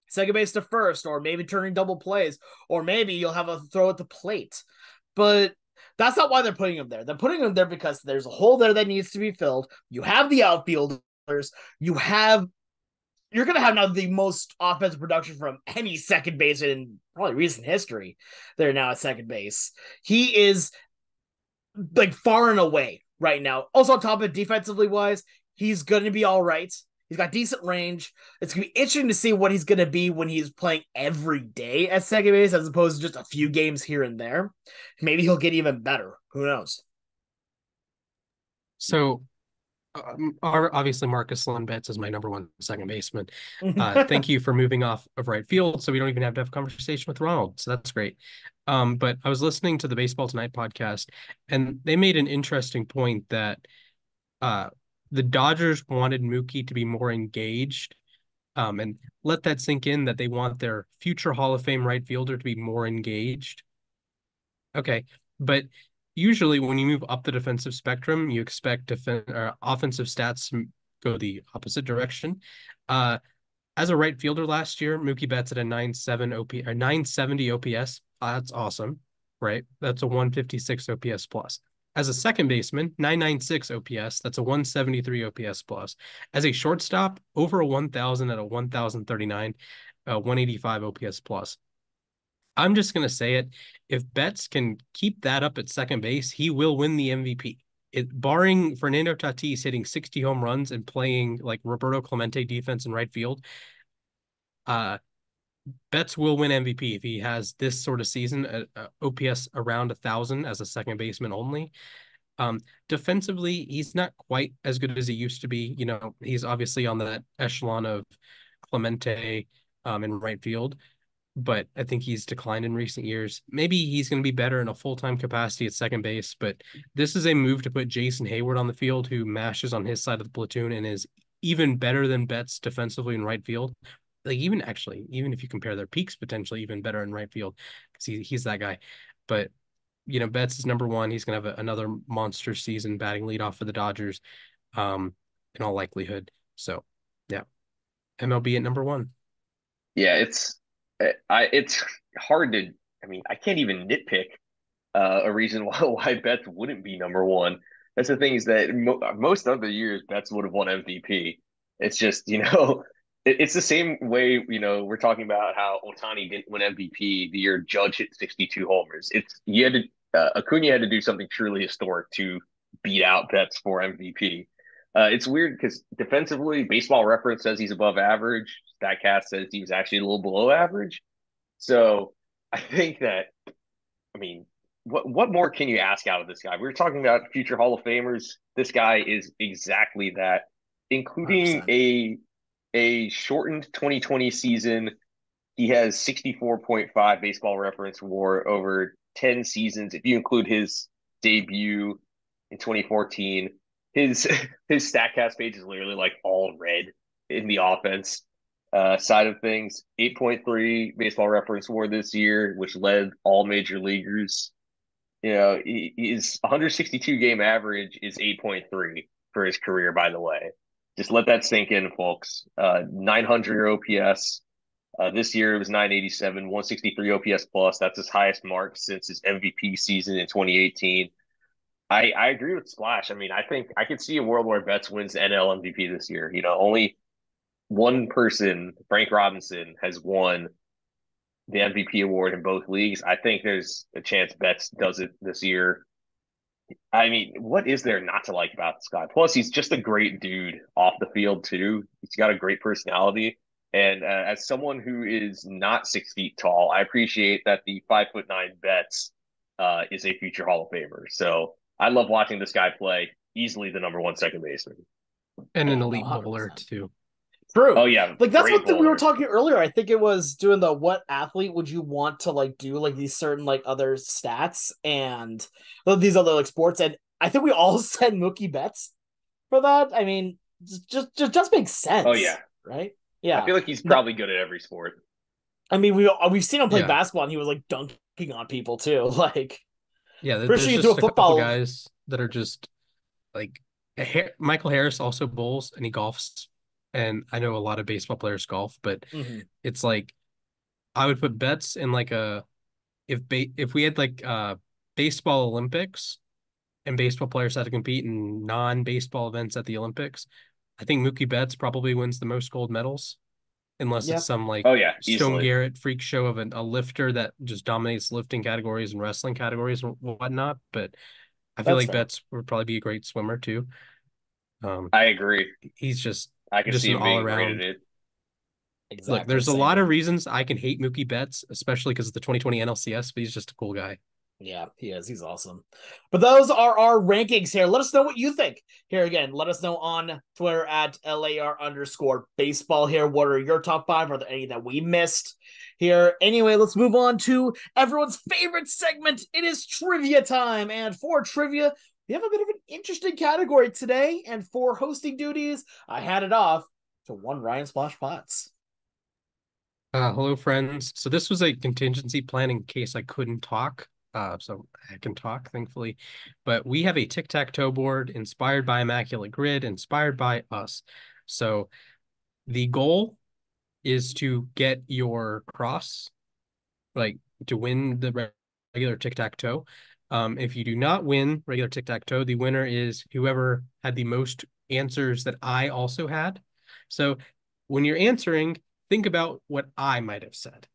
second base to first, or maybe turning double plays, or maybe you'll have a throw at the plate. But that's not why they're putting him there. They're putting him there because there's a hole there that needs to be filled. You have the outfielders. You're going to have now the most offensive production from any second baseman in probably recent history. They're now at second base. He is like far and away right now. Also on top of it, defensively wise, he's going to be all right. He's got decent range. It's gonna be interesting to see what he's gonna be when he's playing every day at second base, as opposed to just a few games here and there. Maybe he'll get even better. Who knows? So obviously Marcus Lindbets is my number one second baseman. Thank you for moving off of right field, so we don't even have to have a conversation with Ronald. So that's great. But I was listening to the Baseball Tonight podcast, and they made an interesting point that uh, the Dodgers wanted Mookie to be more engaged, and let that sink in that they want their future Hall of Fame right fielder to be more engaged. Okay, but usually when you move up the defensive spectrum, you expect offensive stats to go the opposite direction. Uh, as a right fielder last year, Mookie Betts at a 9.7 OP or 970 OPS. That's awesome, right? That's a 156 OPS plus. As a second baseman, 996 OPS. That's a 173 OPS plus. As a shortstop, over a 1,000 at a 1,039, 185 OPS plus. I'm just going to say it. If Betts can keep that up at second base, he will win the MVP. Barring Fernando Tatis hitting 60 home runs and playing like Roberto Clemente defense in right field, uh, Betts will win MVP if he has this sort of season, OPS around 1,000 as a second baseman only. Defensively, he's not quite as good as he used to be. He's obviously on that echelon of Clemente in right field, but I think he's declined in recent years. Maybe he's going to be better in a full-time capacity at second base, but this is a move to put Jason Hayward on the field, who mashes on his side of the platoon and is even better than Betts defensively in right field. Like even if you compare their peaks, potentially even better in right field because he's that guy. But Betts is number one. He's gonna have another monster season batting leadoff for the Dodgers, in all likelihood. So, yeah, MLB at number one. Yeah, it's hard to. I mean, I can't even nitpick a reason why Betts wouldn't be number one. That's the thing is that most other years Betts would have won MVP. It's just it's the same way we're talking about how Ohtani didn't win MVP the year Judge hit 62 homers. It's you had to Acuna had to do something truly historic to beat out Betts for MVP. It's weird because defensively, Baseball Reference says he's above average. Statcast says he's actually a little below average. So I think that, I mean, what more can you ask out of this guy? We were talking about future Hall of Famers. This guy is exactly that, including 100%. a shortened 2020 season. He has 64.5 Baseball Reference WAR over 10 seasons. If you include his debut in 2014, his his Statcast page is literally like all red in the offense side of things. 8.3 Baseball Reference WAR this year, which led all major leaguers. His 162 game average is 8.3 for his career, by the way. Just let that sink in, folks. 900 OPS. This year it was 987, 163 OPS plus. That's his highest mark since his MVP season in 2018. I agree with Splash. I mean, I think I could see a world where Betts wins the NL MVP this year. Only one person, Frank Robinson, has won the MVP award in both leagues. I think there's a chance Betts does it this year. I mean, what is there not to like about this guy? Plus, he's just a great dude off the field too. He's got a great personality. And as someone who is not 6 feet tall, I appreciate that the 5'9" Betts is a future Hall of Famer. So I love watching this guy play. Easily the number one second baseman. And an Yeah, no, elite bowler 100%. too. Oh True. yeah, Like that's great what we were bowler. talking earlier. I think it was doing the what athlete would you want to like do like these certain like other stats and these other like sports, and I think we all said Mookie Betts for that. I mean, just makes Oh yeah, sense, right? I Yeah. feel like he's No, probably good at every sport. I mean we've seen him play Yeah. basketball and he was like dunking on people too. Like Yeah, pretty sure there's you threw just a a couple football. guys that are just like Michael Harris also bowls and he golfs. And I know a lot of baseball players golf, but Mhm. it's like I would put Betts in like if we had like baseball Olympics and baseball players had to compete in non-baseball events at the Olympics, I think Mookie Betts probably wins the most gold medals, unless it's Yeah, some like Oh yeah, Stone easily. Garrett freak show of a lifter that just dominates lifting categories and wrestling categories and whatnot. But I feel that's like fair. Betts would probably be a great swimmer too. Um, I agree. he's just I could just see an him all being great at around. it. Look, Exactly. there's a Same lot here. of reasons I can hate Mookie Betts, especially because of the 2020 NLCS, but he's just a cool guy. Yeah, he is. He's awesome. But those are our rankings here. Let us know what you think. Here again, let us know on Twitter at LAR_baseball here. What are your top five? Are there any that we missed here? Anyway, let's move on to everyone's favorite segment. It is trivia time. And for trivia, we have a bit of an interesting category today. And for hosting duties, I hand it off to one Ryan Splash Potts. Hello, friends. So this was a contingency plan in case I couldn't talk. So I can talk, thankfully. But we have a tic-tac-toe board inspired by Immaculate Grid, inspired by us. So the goal is to get your cross, like to win the regular tic-tac-toe. If you do not win regular tic-tac-toe, the winner is whoever had the most answers that I also had. So when you're answering, think about what I might have said.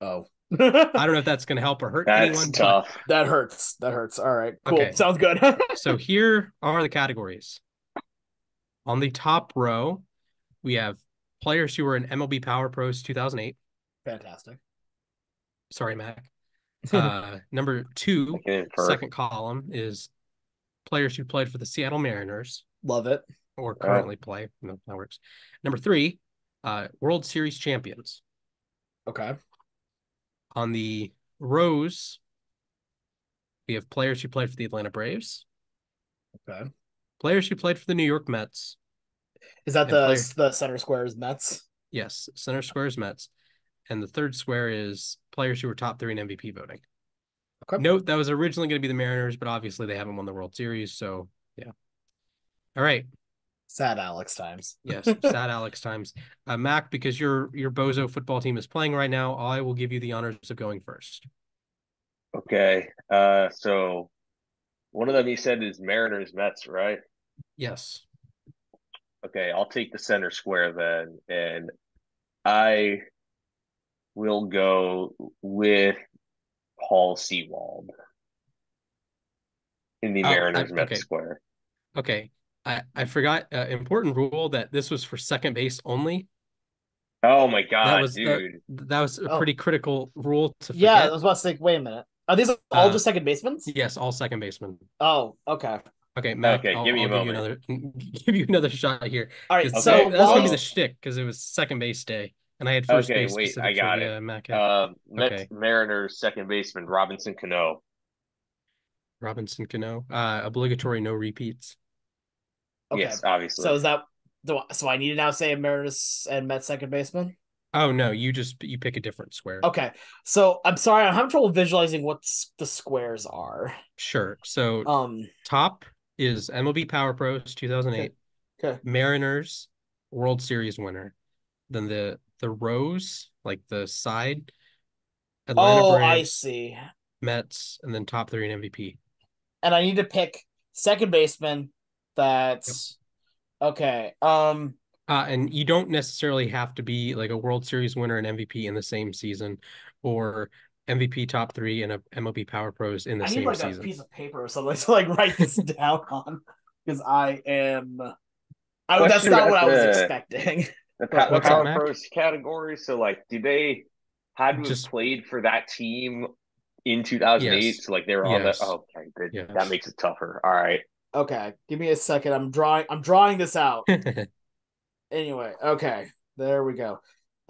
Oh. I don't know if that's going to help or hurt That's anyone, but tough. That hurts. That hurts. All right. Cool. okay. Sounds good. So here are the categories. On the top row, we have players who were in MLB Power Pros 2008. Fantastic. Sorry, Mac. Number I two, can infer. second column is players who played for the Seattle Mariners Love it. or All right. currently play. No, that works. Number three, World Series champions. Okay. On the rows, we have players who played for the Atlanta Braves, Okay. players who played for the New York Mets, Is that and player the center squares Mets? yes, center square is Mets, and the third square is players who were top three in MVP voting. Okay. Note that was originally going to be the Mariners, but obviously they haven't won the World Series, so yeah. All right. Sad Alex times. Yes, sad Alex times. Mac, because your Bozo football team is playing right now, I will give you the honors of going first. Okay. So one of them you said is Mariners Mets, right? Yes. Okay, I'll take the center square then, and I will go with Paul Sewald in the Mariners Mets Okay. square. Okay. I forgot important rule that this was for second base only. Oh my That God, was dude. that was a Oh, pretty critical rule to yeah. I forget. was about to say, wait a minute. Are these all Uh, just second basemen? yes, all second basemen. Oh, okay. Okay, Mac, Okay, give me I'll a give you moment. another give you another shot here All right. because So Okay, that's gonna be while the so shtick because it was second base day and I had first okay, base wait, I specific got it. trivia. Mac had Mets okay. Mariners second baseman Robinson Cano. Robinson Cano, obligatory no repeats. okay. Yes, So obviously. is that so I need to now say Mariners and Mets second baseman? Oh no, you pick a different square. Okay. So I'm sorry, I'm having trouble visualizing what the squares are. Sure. So Um. top is MLB Power Pros Okay. 2008, Okay. Mariners World Series winner. Then the rows, like the side, Atlanta Oh, I Braves, see. Mets, and then top three in MVP. And I need to pick second baseman. Yep. That's okay. And you don't necessarily have to be like a World Series winner and MVP in the same season, or MVP top three and a MLB Power Pros in the I need same like a season. piece of paper or something to like write this down on because I am. That's Question not about what I was expecting. the But What's up, okay. Power Mac? Pros category. So like, do they had to have Just played for that team in 2008? yes, So like they were on the. yes, Oh, okay, good. That yes. makes it tougher. All right. Okay. Give me a second. I'm drawing this out. Anyway, okay. There we go.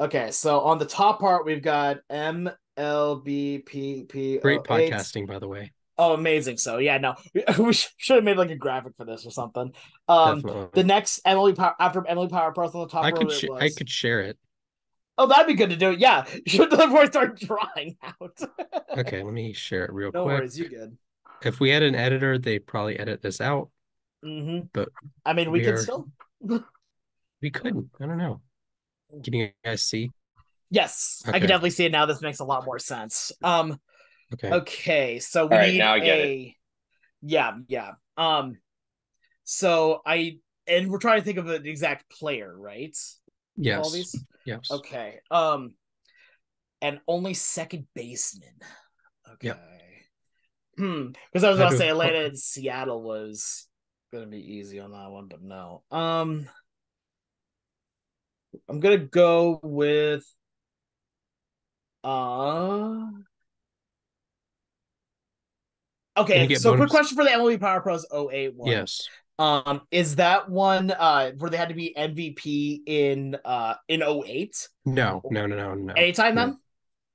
Okay, so on the top part we've got Great MLBPPO8. podcasting, by the way. Oh, amazing. So yeah, no, we should have made like a graphic for this or something. The Definitely. next Emily Power after Emily Power Plus on the top row it I was. could share it. Oh, that'd be good to do. Yeah, should before I start drawing out. Okay, let me share it real No quick. worries, you good. If we had an editor, they'd probably edit this out, Mm-hmm. but I mean, we we could are still. we could. I don't know. Can you guys see? Yes, I can Okay. definitely see it now. This makes a lot more sense. Okay. Okay, so All we right. need Now I get it. a yeah, yeah. So I and we're trying to think of an exact player, right? With all Yes. these. Yes. Okay. And only second baseman. Yep. Okay. Because I was Had about to to say have Atlanta and Seattle was gonna be easy on that one, but no. I'm gonna go with uh And you okay, get so quick bonus. question for the MLB Power Pros '08 one. Yes. Is that one where they had to be MVP in '08? No, no, no, no, no, Anytime no. then?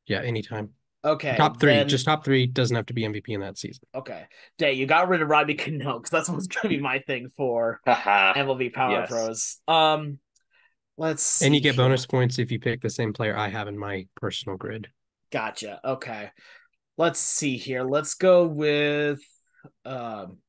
Yeah, anytime. Okay, Top three. then Just top three doesn't have to be MVP in that season. okay. Dang, you got rid of Robbie Cano because that's what's gonna be my thing for Haha. MLB Power Yes. Pros. Let's And you see get here. bonus points if you pick the same player I have in my personal grid. Gotcha. Okay. Let's see here. Let's go with um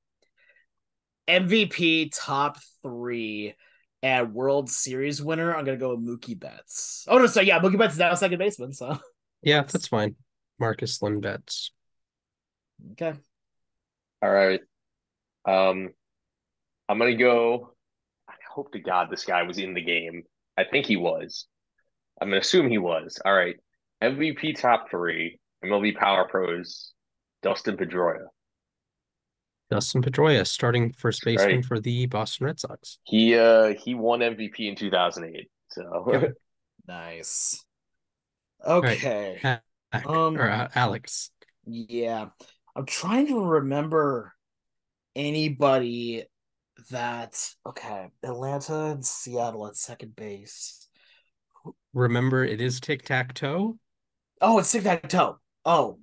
MVP top three and World Series winner. I'm gonna go with Mookie Betts. Oh no, so yeah, Mookie Betts is now second baseman, so Yeah, works. that's fine. Marcus Lindbets. Okay. All right. Um, I'm gonna go. I hope to God this guy was in the game. I think he was. I'm gonna assume he was. All right. MVP top three, MLB Power Pros, Dustin Pedroia. Dustin Pedroia, starting first That's right. baseman for the Boston Red Sox. He won MVP in 2008. Yep. So Nice. All right. Okay. Or Um, Alex. yeah. I'm trying to remember anybody that okay, Atlanta and Seattle at second base. Remember, it is tic-tac-toe. Oh, it's Tic-Tac-Toe. Oh.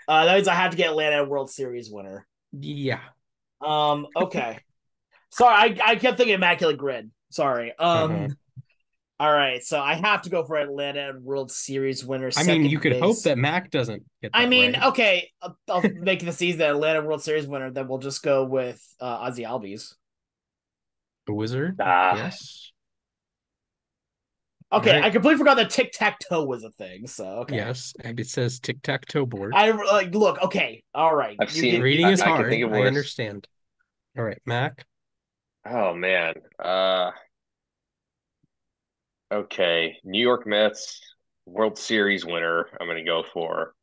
That means I have to get Atlanta World Series winner. Yeah. Okay. Sorry, I kept thinking Immaculate Grid. Sorry. Uh-huh. All right, so I have to go for Atlanta and World Series winner, I mean, you second could hope base. that Mac doesn't get I that mean, right. okay, I'll make the season Atlanta World Series winner. Then we'll just go with Ozzy Albies. The wizard. ah, Yes. All Okay, right. I completely forgot that tic tac toe was a thing. So okay, Yes. And it says tic-tac-toe board. I like look. Okay, all right, I've you seen. can. Reading is I can think hard. of I worse. understand. All right, Mac. Oh man. Okay. New York Mets World Series winner. I'm gonna go for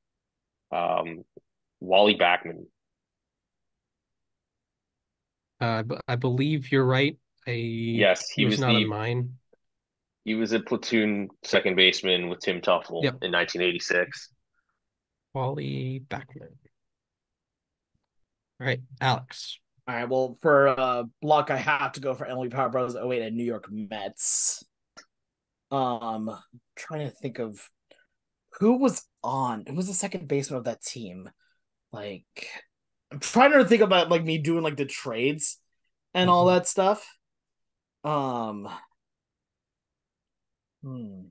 um Wally Backman. I believe you're right. Yes, He was not on mine. he was a platoon second baseman with Tim Tuffle Yep. in 1986. Wally Backman. All right, Alex. All right, well for block, I have to go for Emily Power Brothers '08 and New York Mets. Trying to think of who was on. Who was the second baseman of that team? Like, I'm trying to think about like me doing like the trades and all Mhm. that stuff. Um, hmm.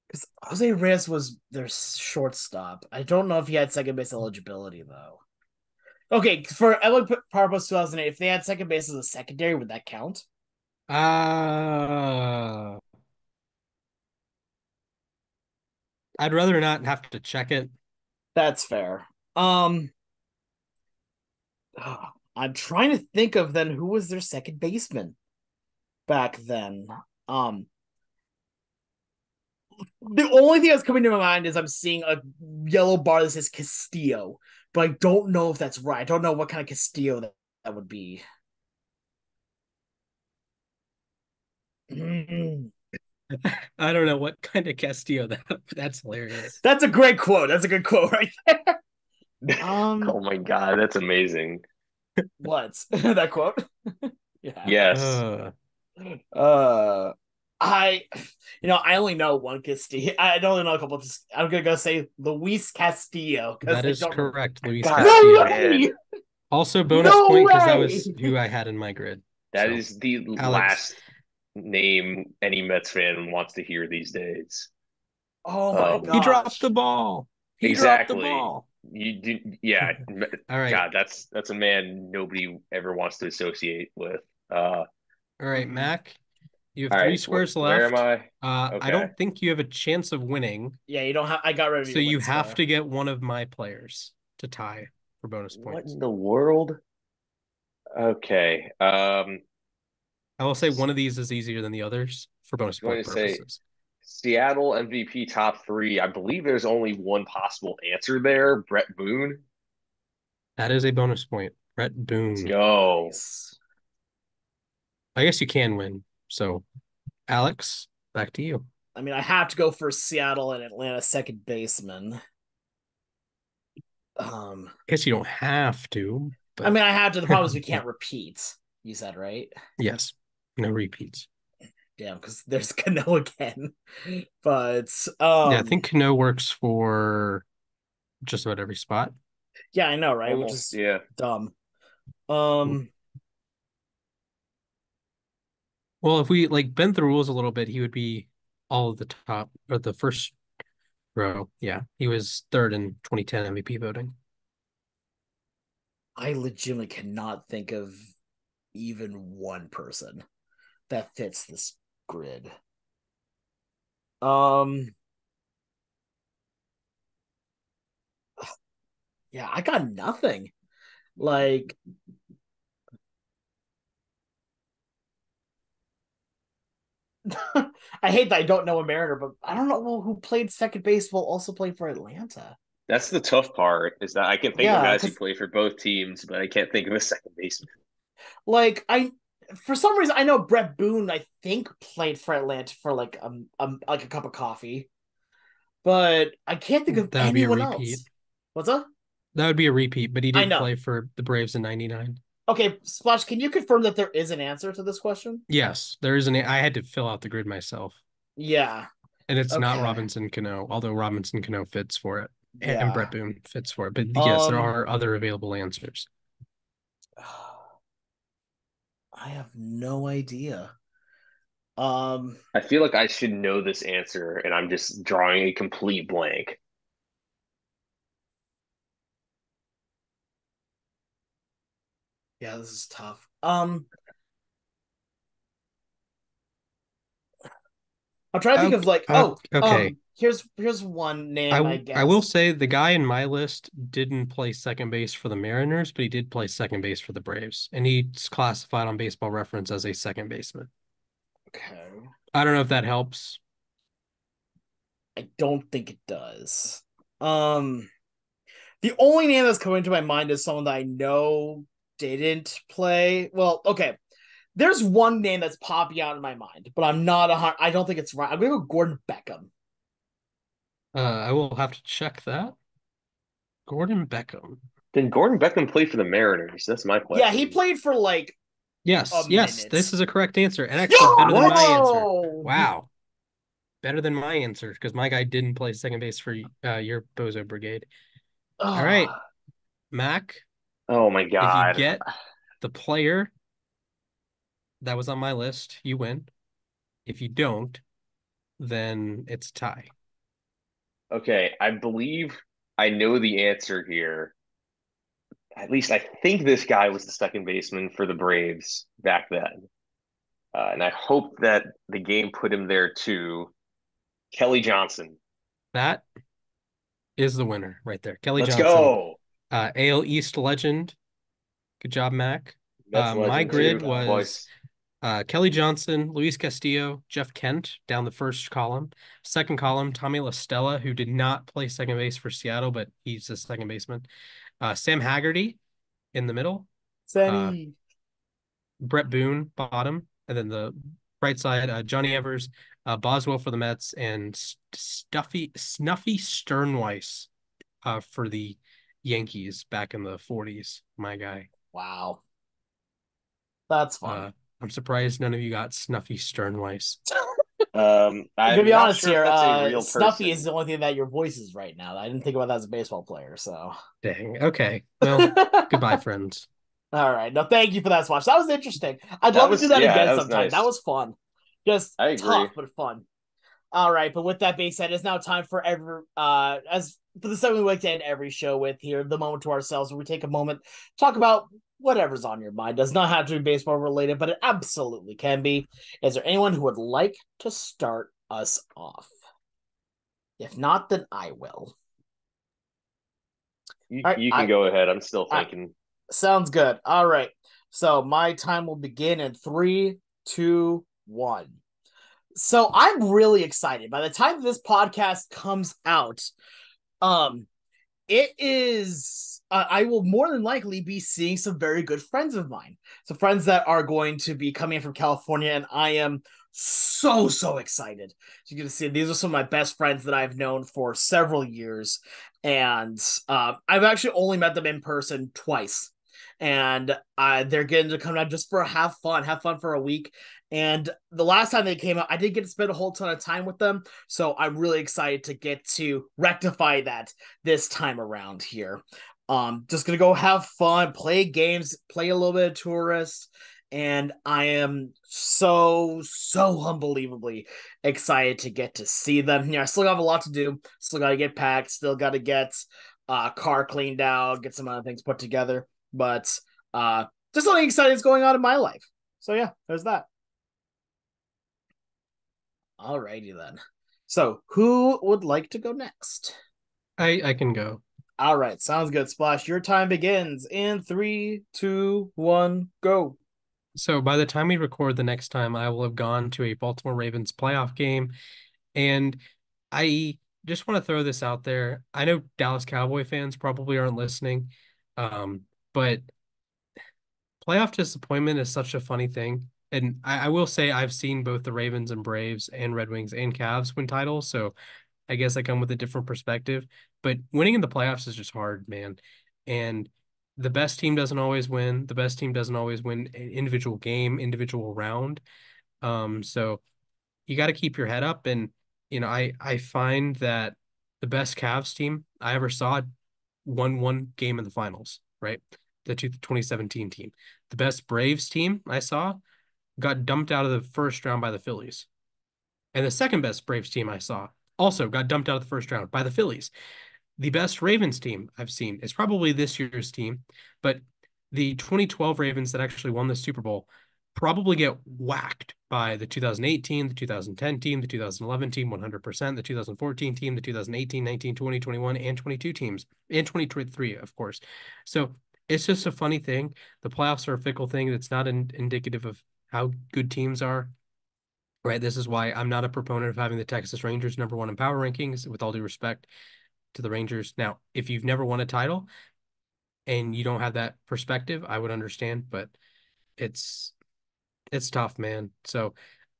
Because Jose Reyes was their shortstop. I don't know if he had second base eligibility though. Okay, for Edwin Parpos 2008, if they had second base as a secondary, would that count? Uh, I'd rather not have to check it. That's fair. Um, I'm trying to think of then who was their second baseman back then. Um, the only thing that's coming to my mind is I'm seeing a yellow bar that says Castillo, but I don't know if that's right. I don't know what kind of Castillo that would be. I don't know what kind of Castillo that's hilarious. That's a great quote. That's a good quote right there. Oh my God, that's amazing. What that quote? Yeah. Yes. Uh, Uh, I, I only know one Castillo. I only know a couple. I'm gonna go say Luis Castillo because that I is don't remember. correct, Luis God, No Castillo. man, way! Also bonus No point because that way! was who I had in my grid. that So, is the Alex, last name any Mets fan wants to hear these days. Oh my Um, he dropped the gosh! ball. He dropped the exactly. ball. You do, yeah. All right. God, that's a man nobody ever wants to associate with. Uh, All right, Mhm. Mac. You have all three right, squares where am left. I? I Okay. don't think you have a chance of winning, Yeah, you don't have. I got rid of so your you win have score. to get one of my players to tie for bonus What points. in the world? Okay. I will say one of these is easier than the others for I was bonus going point to say purposes. Seattle MVP top three. I believe there's only one possible answer there. Brett Boone. That is a bonus point. Brett Let's Boone. go. Nice. I guess you can win. So, Alex, back to you. I mean, I have to go for Seattle and Atlanta second baseman. I guess you don't have to, I but mean, I have to. The problem is we yeah, can't repeat. You said right? yes, no repeats. Damn, because there's Cano again. But Yeah, I think Cano works for just about every spot. yeah, I know, right? Which Almost, is yeah. dumb. Um, Well, if we like bend the rules a little bit, he would be all of the top or the first row. Yeah, he was third in 2010 MVP voting. I legitimately cannot think of even one person that fits this grid. Um, yeah, I got nothing. Like, I hate that I don't know a Mariner, but I don't know who played second base while also playing for Atlanta. That's the tough part is that I can think of Yeah, guys who because play for both teams, but I can't think of a second baseman. like for some reason I know Brett Boone I think played for Atlanta for like a cup of coffee, but I can't think of That would be a anyone repeat. else. What's up? That would be a repeat, but he I did know. play for the Braves in '99. Okay, Splash, can you confirm that there is an answer to this question? Yes, there is an. I had to fill out the grid myself, Yeah. and it's not Okay. Robinson Cano, although Robinson Cano fits for it, and Brett Yeah. Boone fits for it. But yes, there Um are other available answers. I have no idea. Um I feel like I should know this answer, and I'm just drawing a complete blank. yeah, this is tough. I'm trying to think of Okay, like okay. here's one name I I will guess. say the guy in my list didn't play second base for the Mariners, but he did play second base for the Braves, and he's classified on Baseball Reference as a second baseman. Okay. I don't know if that helps. I don't think it does. Um, the only name that's coming to my mind is someone that I know didn't play. Well, okay. There's one name that's popping out in my mind, but I'm not I don't think it's right. I'm gonna go Gordon Beckham. I will have to check that. Gordon Beckham. Did Gordon Beckham play for the Mariners? That's my Yeah, he question. played for like a Yes, minute. this is a correct answer, and actually better than my What? answer. Yo! Wow, better than my answer because my guy didn't play second base for your Bozo Brigade. All right, Oh, Mac, Oh my if you God. get the player that was on my list, you win. If you don't, then it's a tie. Okay, I believe I know the answer here. At least I think this guy was the second baseman for the Braves back then. And I hope that the game put him there too. Kelly Johnson. That is the winner right there. Kelly Let's Johnson, go. AL East legend. Good job, Mac. That's My legend way to grid too. go. was Twice. Kelly Johnson, Luis Castillo, Jeff Kent down the first column. Second column, Tommy La Stella, who did not play second base for Seattle, but he's the second baseman. Sam Haggerty in the middle. Uh, Senny. Brett Boone bottom, and then the right side, Johnny Evers, Boswell for the Mets, and Snuffy Sternweiss for the Yankees back in the 40s. My guy. Wow. That's fun. Uh, I'm surprised none of you got Snuffy Sternweiss. I'm gonna I'm be not honest sure if here. that's a real Snuffy is person. the only thing that your voice is right now. I didn't think about that as a baseball player. So, Dang. Okay. Well, goodbye, friends. all right. No, thank you for that swatch. That was interesting. I'd That love to do was, that yeah, again that was sometime. That nice. was fun. Just I agree. tough but fun. All right, but with that being said, it's now time for every as for the segment we like to end every show with here, the moment to ourselves, where we take a moment, talk about whatever's on your mind. Does not have to be baseball related, but it absolutely can be. Is there anyone who would like to start us off? If not, then I will. You All right, you can go ahead. I'm still I thinking. sounds good. All right, so my time will begin in three, two, one. So I'm really excited. By the time this podcast comes out, um, It is. I will more than likely be seeing some very good friends of mine. Some friends that are going to be coming in from California, and I am so excited. So you can see these are some of my best friends that I've known for several years, and I've actually only met them in person twice. And they're getting to come out just for have fun for a week. And the last time they came out, I didn't get to spend a whole ton of time with them, so I'm really excited to get to rectify that this time around here. Just gonna go have fun, play games, play a little bit of tourist, and I am so unbelievably excited to get to see them. Yeah, I still have a lot to do. Still got to get packed. Still got to get car cleaned out, get some other things put together. But uh, just something exciting is going on in my life. So yeah, there's that. Alrighty then. So who would like to go next? I can go. All right, sounds good. Splash, your time begins in three, two, one, go. So by the time we record the next time, I will have gone to a Baltimore Ravens playoff game. And I just want to throw this out there. I know Dallas Cowboy fans probably aren't listening, but playoff disappointment is such a funny thing. And I will say I've seen both the Ravens and Braves and Red Wings and Cavs win titles. So I guess I come with a different perspective. But winning in the playoffs is just hard, man. And the best team doesn't always win. The best team doesn't always win an individual game, individual round. So you got to keep your head up. And, I find that the best Cavs team I ever saw won one game in the finals, right? The 2017 team. The best Braves team I saw got dumped out of the first round by the Phillies. And the second best Braves team I saw also got dumped out of the first round by the Phillies. The best Ravens team I've seen is probably this year's team, but the 2012 Ravens that actually won the Super Bowl probably get whacked by the 2018, the 2010 team, the 2011 team 100%, the 2014 team, the 2018, 19, 20, 21, and 22 teams, and 2023, of course. So it's just a funny thing. The playoffs are a fickle thing that's not indicative of how good teams are. Right. This is why I'm not a proponent of having the Texas Rangers number one in power rankings, with all due respect to the Rangers. Now, if you've never won a title and you don't have that perspective, I would understand, but it's it's tough, man. So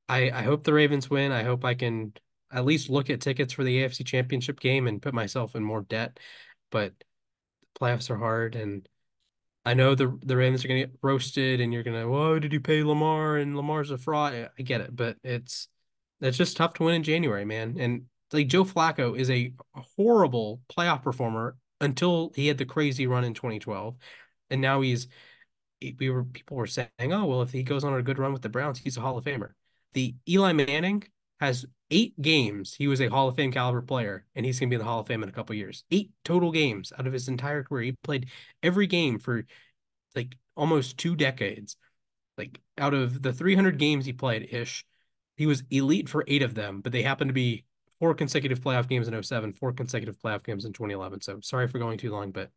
I hope the Ravens win. I hope I can at least look at tickets for the AFC Championship game and put myself in more debt. But playoffs are hard, and I know the Ravens are gonna get roasted, and you're gonna, whoa, did you pay Lamar? And Lamar's a fraud. I get it, but it's just tough to win in January, man. And like Joe Flacco is a horrible playoff performer until he had the crazy run in 2012, and now people were saying, oh well, if he goes on a good run with the Browns, he's a Hall of Famer. The Eli Manning has 8 games. He was a Hall of Fame caliber player, and he's gonna be in the Hall of Fame in a couple of years. 8 total games out of his entire career. He played every game for like almost 2 decades. Like out of the 300 games he played ish, he was elite for 8 of them, but they happened to be 4 consecutive playoff games in '07, 4 consecutive playoff games in 2011. So sorry for going too long, but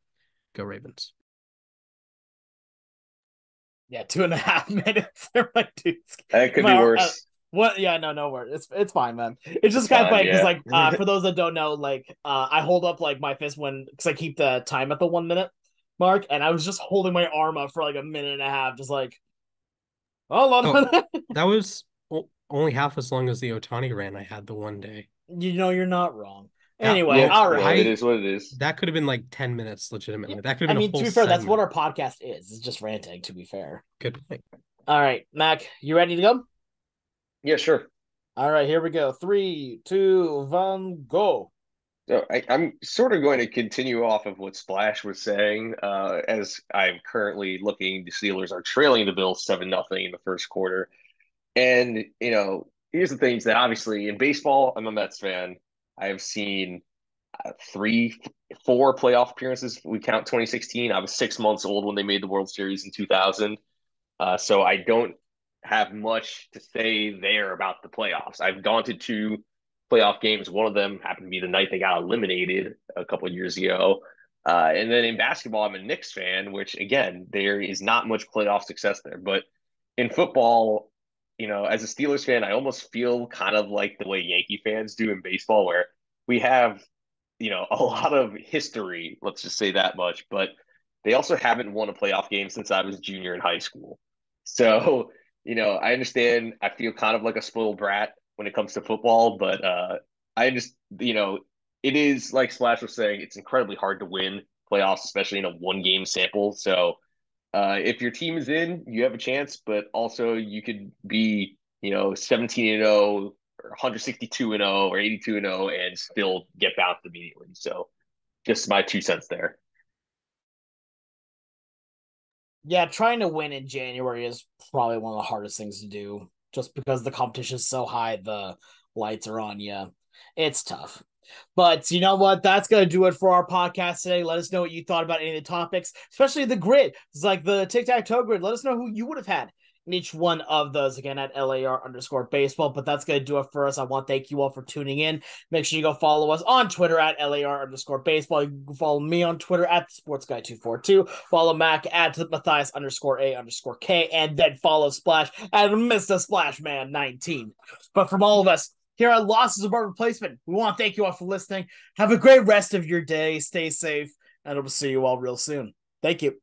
go Ravens. Yeah, 2.5 minutes. They're like, dude, That could be my worse. what? Yeah, no worries. It's fine, man. It's It's just kind of fine, funny because yeah. like for those that don't know, like I hold up like my fist when because I keep the time at the 1 minute mark, and I was just holding my arm up for like a minute and a half, just like hold Oh, on. that was only half as long as the Otani ran I had the one day. You know you're not wrong. That Anyway, Yeah, well, all right. well, it I is what it is. that could have been like 10 minutes Yeah, legitimately. That could I have been a mean, to whole be fair, that's what segment. our podcast is. It's just ranting, to be fair. Good point. All right, Mac, you ready to go? Yeah, sure. All right, here we go. Three, two, one, go. So I'm sort of going to continue off of what Splash was saying, as I'm currently looking, the Steelers are trailing the Bills 7-0 in the first quarter. And, here's the things that obviously in baseball, I'm a Mets fan. I have seen three, four playoff appearances. We count 2016. I was 6 months old when they made the World Series in 2000. So I don't have much to say there about the playoffs. I've gone to two playoff games. One of them happened to be the night they got eliminated a couple of years ago. And then in basketball, I'm a Knicks fan, which again, there is not much playoff success there. But in football, as a Steelers fan, I almost feel kind of like the way Yankee fans do in baseball, where we have a lot of history, let's just say that much, but they also haven't won a playoff game since I was junior in high school. So, I understand I feel kind of like a spoiled brat when it comes to football, but I just, it is like Splash was saying, it's incredibly hard to win playoffs, especially in a one game sample. So, if your team is in, you have a chance, but also you could be, 17-0 or 162-0 or 82-0 and still get bounced immediately. So just my 2 cents there. Yeah, trying to win in January is probably one of the hardest things to do just because the competition is so high, the lights are on you. It's tough. But you know what? That's going to do it for our podcast today. Let us know what you thought about any of the topics, especially the grid. It's like the tic-tac-toe grid. Let us know who you would have had in each one of those, again, at LAR_baseball. But that's going to do it for us. I want to thank you all for tuning in. Make sure you go follow us on Twitter at LAR_baseball. You can follow me on Twitter at SportsGuy242. Follow Mac at Mathias_A_K. And then follow Splash at Mr. Splashman19. But from all of us, here at Losses Above Replacement, we want to thank you all for listening. Have a great rest of your day. Stay safe, and we'll see you all real soon. Thank you.